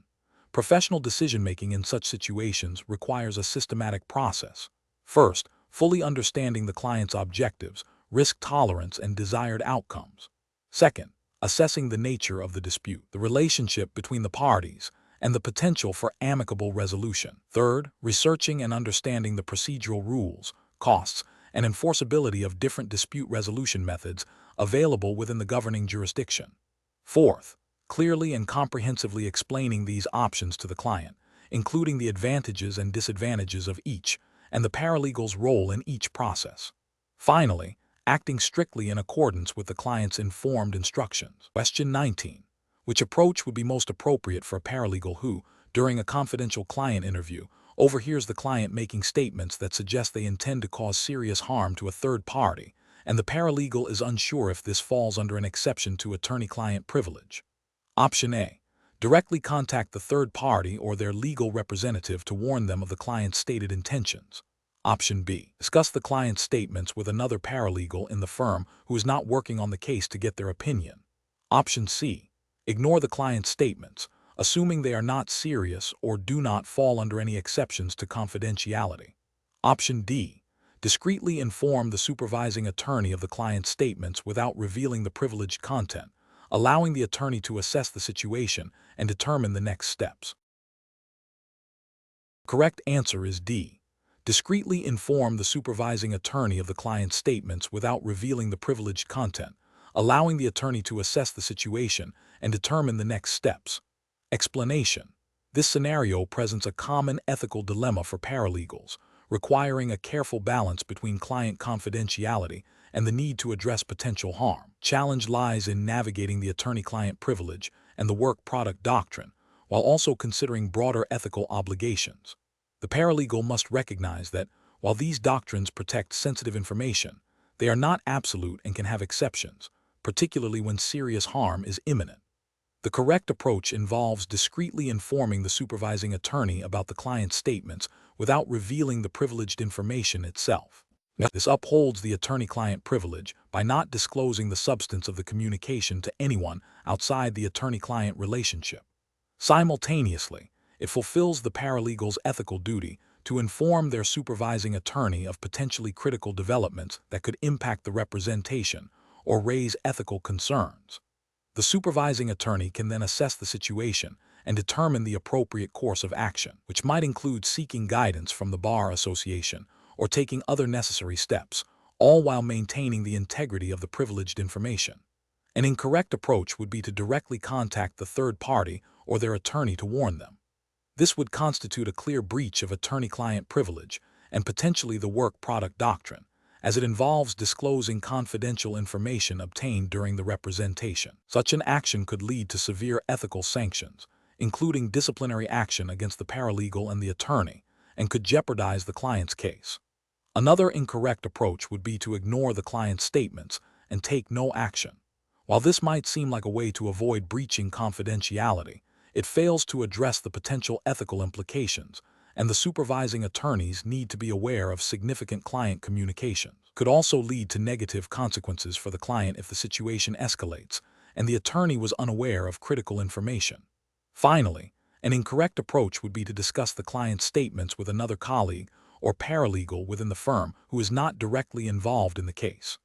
Professional decision-making in such situations requires a systematic process. First, fully understanding the client's objectives, risk tolerance, and desired outcomes. Second, assessing the nature of the dispute, the relationship between the parties, and the potential for amicable resolution. Third, researching and understanding the procedural rules, costs, and enforceability of different dispute resolution methods available within the governing jurisdiction. Fourth, clearly and comprehensively explaining these options to the client, including the advantages and disadvantages of each, and the paralegal's role in each process. Finally, acting strictly in accordance with the client's informed instructions. Question 19. Which approach would be most appropriate for a paralegal who, during a confidential client interview, overhears the client making statements that suggest they intend to cause serious harm to a third party, and the paralegal is unsure if this falls under an exception to attorney-client privilege? Option A. Directly contact the third party or their legal representative to warn them of the client's stated intentions. Option B. Discuss the client's statements with another paralegal in the firm who is not working on the case to get their opinion. Option C. Ignore the client's statements, assuming they are not serious or do not fall under any exceptions to confidentiality. Option D. Discreetly inform the supervising attorney of the client's statements without revealing the privileged content, allowing the attorney to assess the situation and determine the next steps. Correct answer is D. Discreetly inform the supervising attorney of the client's statements without revealing the privileged content, allowing the attorney to assess the situation and determine the next steps. Explanation. This scenario presents a common ethical dilemma for paralegals, requiring a careful balance between client confidentiality and the need to address potential harm. Challenge lies in navigating the attorney-client privilege and the work product doctrine, while also considering broader ethical obligations. The paralegal must recognize that, while these doctrines protect sensitive information, they are not absolute and can have exceptions, particularly when serious harm is imminent. The correct approach involves discreetly informing the supervising attorney about the client's statements without revealing the privileged information itself. This upholds the attorney-client privilege by not disclosing the substance of the communication to anyone outside the attorney-client relationship. Simultaneously, it fulfills the paralegal's ethical duty to inform their supervising attorney of potentially critical developments that could impact the representation or raise ethical concerns. The supervising attorney can then assess the situation and determine the appropriate course of action, which might include seeking guidance from the Bar Association or taking other necessary steps, all while maintaining the integrity of the privileged information. An incorrect approach would be to directly contact the third party or their attorney to warn them. This would constitute a clear breach of attorney-client privilege and potentially the work product doctrine, as it involves disclosing confidential information obtained during the representation. Such an action could lead to severe ethical sanctions, including disciplinary action against the paralegal and the attorney, and could jeopardize the client's case. Another incorrect approach would be to ignore the client's statements and take no action. While this might seem like a way to avoid breaching confidentiality, it fails to address the potential ethical implications, and the supervising attorneys need to be aware of significant client communications. Could also lead to negative consequences for the client if the situation escalates and the attorney was unaware of critical information. Finally, an incorrect approach would be to discuss the client's statements with another colleague or paralegal within the firm who is not directly involved in the case.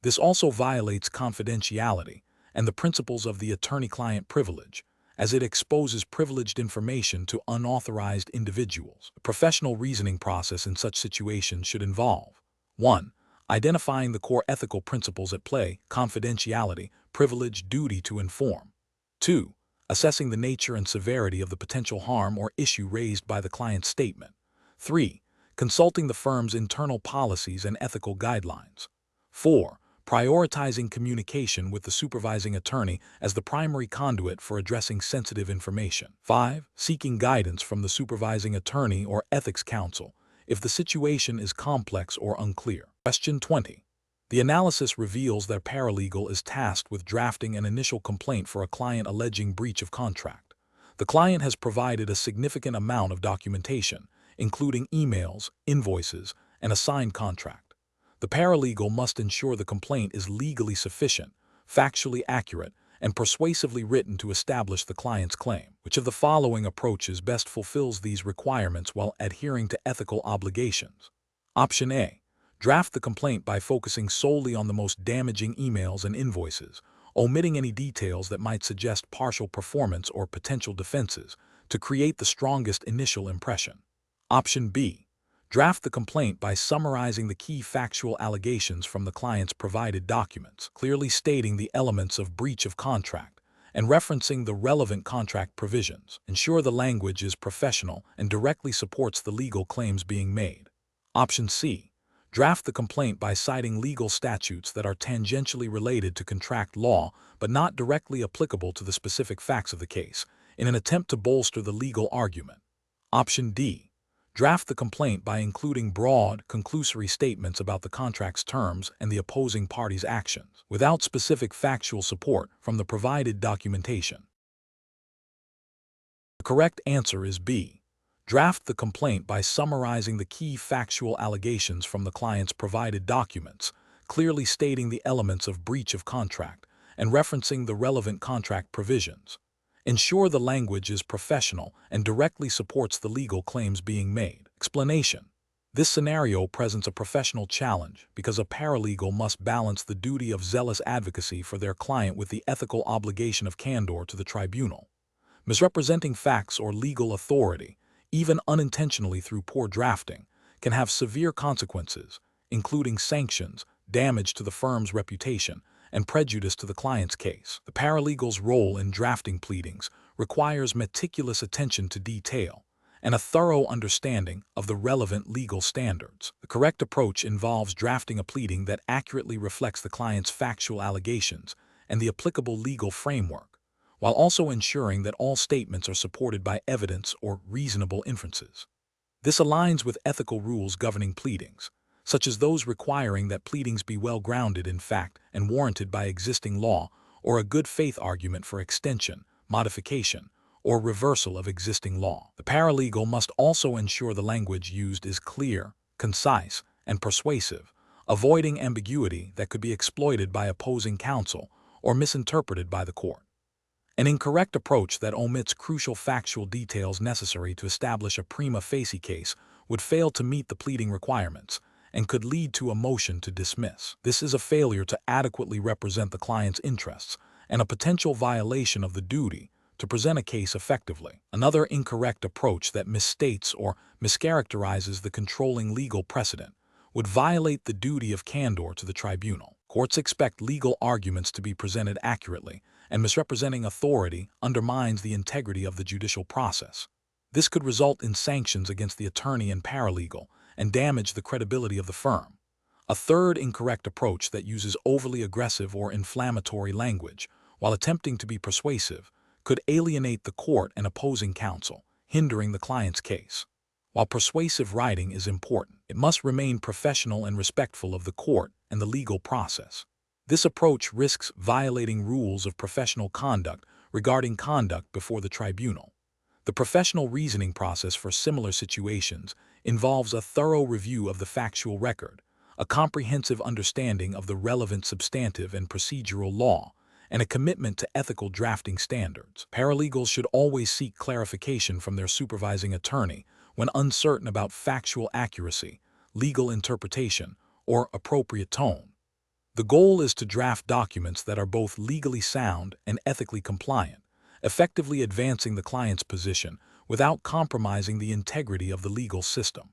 This also violates confidentiality and the principles of the attorney-client privilege, as it exposes privileged information to unauthorized individuals. The professional reasoning process in such situations should involve 1. Identifying the core ethical principles at play: confidentiality, privilege, duty to inform. 2. Assessing the nature and severity of the potential harm or issue raised by the client's statement. 3. Consulting the firm's internal policies and ethical guidelines. 4. Prioritizing communication with the supervising attorney as the primary conduit for addressing sensitive information. 5. Seeking guidance from the supervising attorney or ethics counsel if the situation is complex or unclear. Question 20. The analysis reveals that a paralegal is tasked with drafting an initial complaint for a client alleging breach of contract. The client has provided a significant amount of documentation, including emails, invoices, and a signed contract. The paralegal must ensure the complaint is legally sufficient, factually accurate, and persuasively written to establish the client's claim. Which of the following approaches best fulfills these requirements while adhering to ethical obligations? Option A. Draft the complaint by focusing solely on the most damaging emails and invoices, omitting any details that might suggest partial performance or potential defenses, to create the strongest initial impression. Option B. Draft the complaint by summarizing the key factual allegations from the client's provided documents, clearly stating the elements of breach of contract and referencing the relevant contract provisions. Ensure the language is professional and directly supports the legal claims being made. Option C. Draft the complaint by citing legal statutes that are tangentially related to contract law but not directly applicable to the specific facts of the case, in an attempt to bolster the legal argument. Option D. Draft the complaint by including broad, conclusory statements about the contract's terms and the opposing party's actions, without specific factual support from the provided documentation. The correct answer is B. Draft the complaint by summarizing the key factual allegations from the client's provided documents, clearly stating the elements of breach of contract and referencing the relevant contract provisions. Ensure the language is professional and directly supports the legal claims being made. Explanation. This scenario presents a professional challenge because a paralegal must balance the duty of zealous advocacy for their client with the ethical obligation of candor to the tribunal. Misrepresenting facts or legal authority, even unintentionally through poor drafting, can have severe consequences, including sanctions, damage to the firm's reputation, and prejudice to the client's case. The paralegal's role in drafting pleadings requires meticulous attention to detail and a thorough understanding of the relevant legal standards. The correct approach involves drafting a pleading that accurately reflects the client's factual allegations and the applicable legal framework, while also ensuring that all statements are supported by evidence or reasonable inferences. This aligns with ethical rules governing pleadings, such as those requiring that pleadings be well-grounded in fact and warranted by existing law or a good faith argument for extension, modification, or reversal of existing law. The paralegal must also ensure the language used is clear, concise, and persuasive, avoiding ambiguity that could be exploited by opposing counsel or misinterpreted by the court. An incorrect approach that omits crucial factual details necessary to establish a prima facie case would fail to meet the pleading requirements and could lead to a motion to dismiss. This is a failure to adequately represent the client's interests and a potential violation of the duty to present a case effectively. Another incorrect approach that misstates or mischaracterizes the controlling legal precedent would violate the duty of candor to the tribunal. Courts expect legal arguments to be presented accurately, and misrepresenting authority undermines the integrity of the judicial process. This could result in sanctions against the attorney and paralegal and damage the credibility of the firm. A third incorrect approach that uses overly aggressive or inflammatory language while attempting to be persuasive could alienate the court and opposing counsel, hindering the client's case. While persuasive writing is important, it must remain professional and respectful of the court and the legal process. This approach risks violating rules of professional conduct regarding conduct before the tribunal. The professional reasoning process for similar situations involves a thorough review of the factual record, a comprehensive understanding of the relevant substantive and procedural law, and a commitment to ethical drafting standards. Paralegals should always seek clarification from their supervising attorney when uncertain about factual accuracy, legal interpretation, or appropriate tone. The goal is to draft documents that are both legally sound and ethically compliant, effectively advancing the client's position without compromising the integrity of the legal system.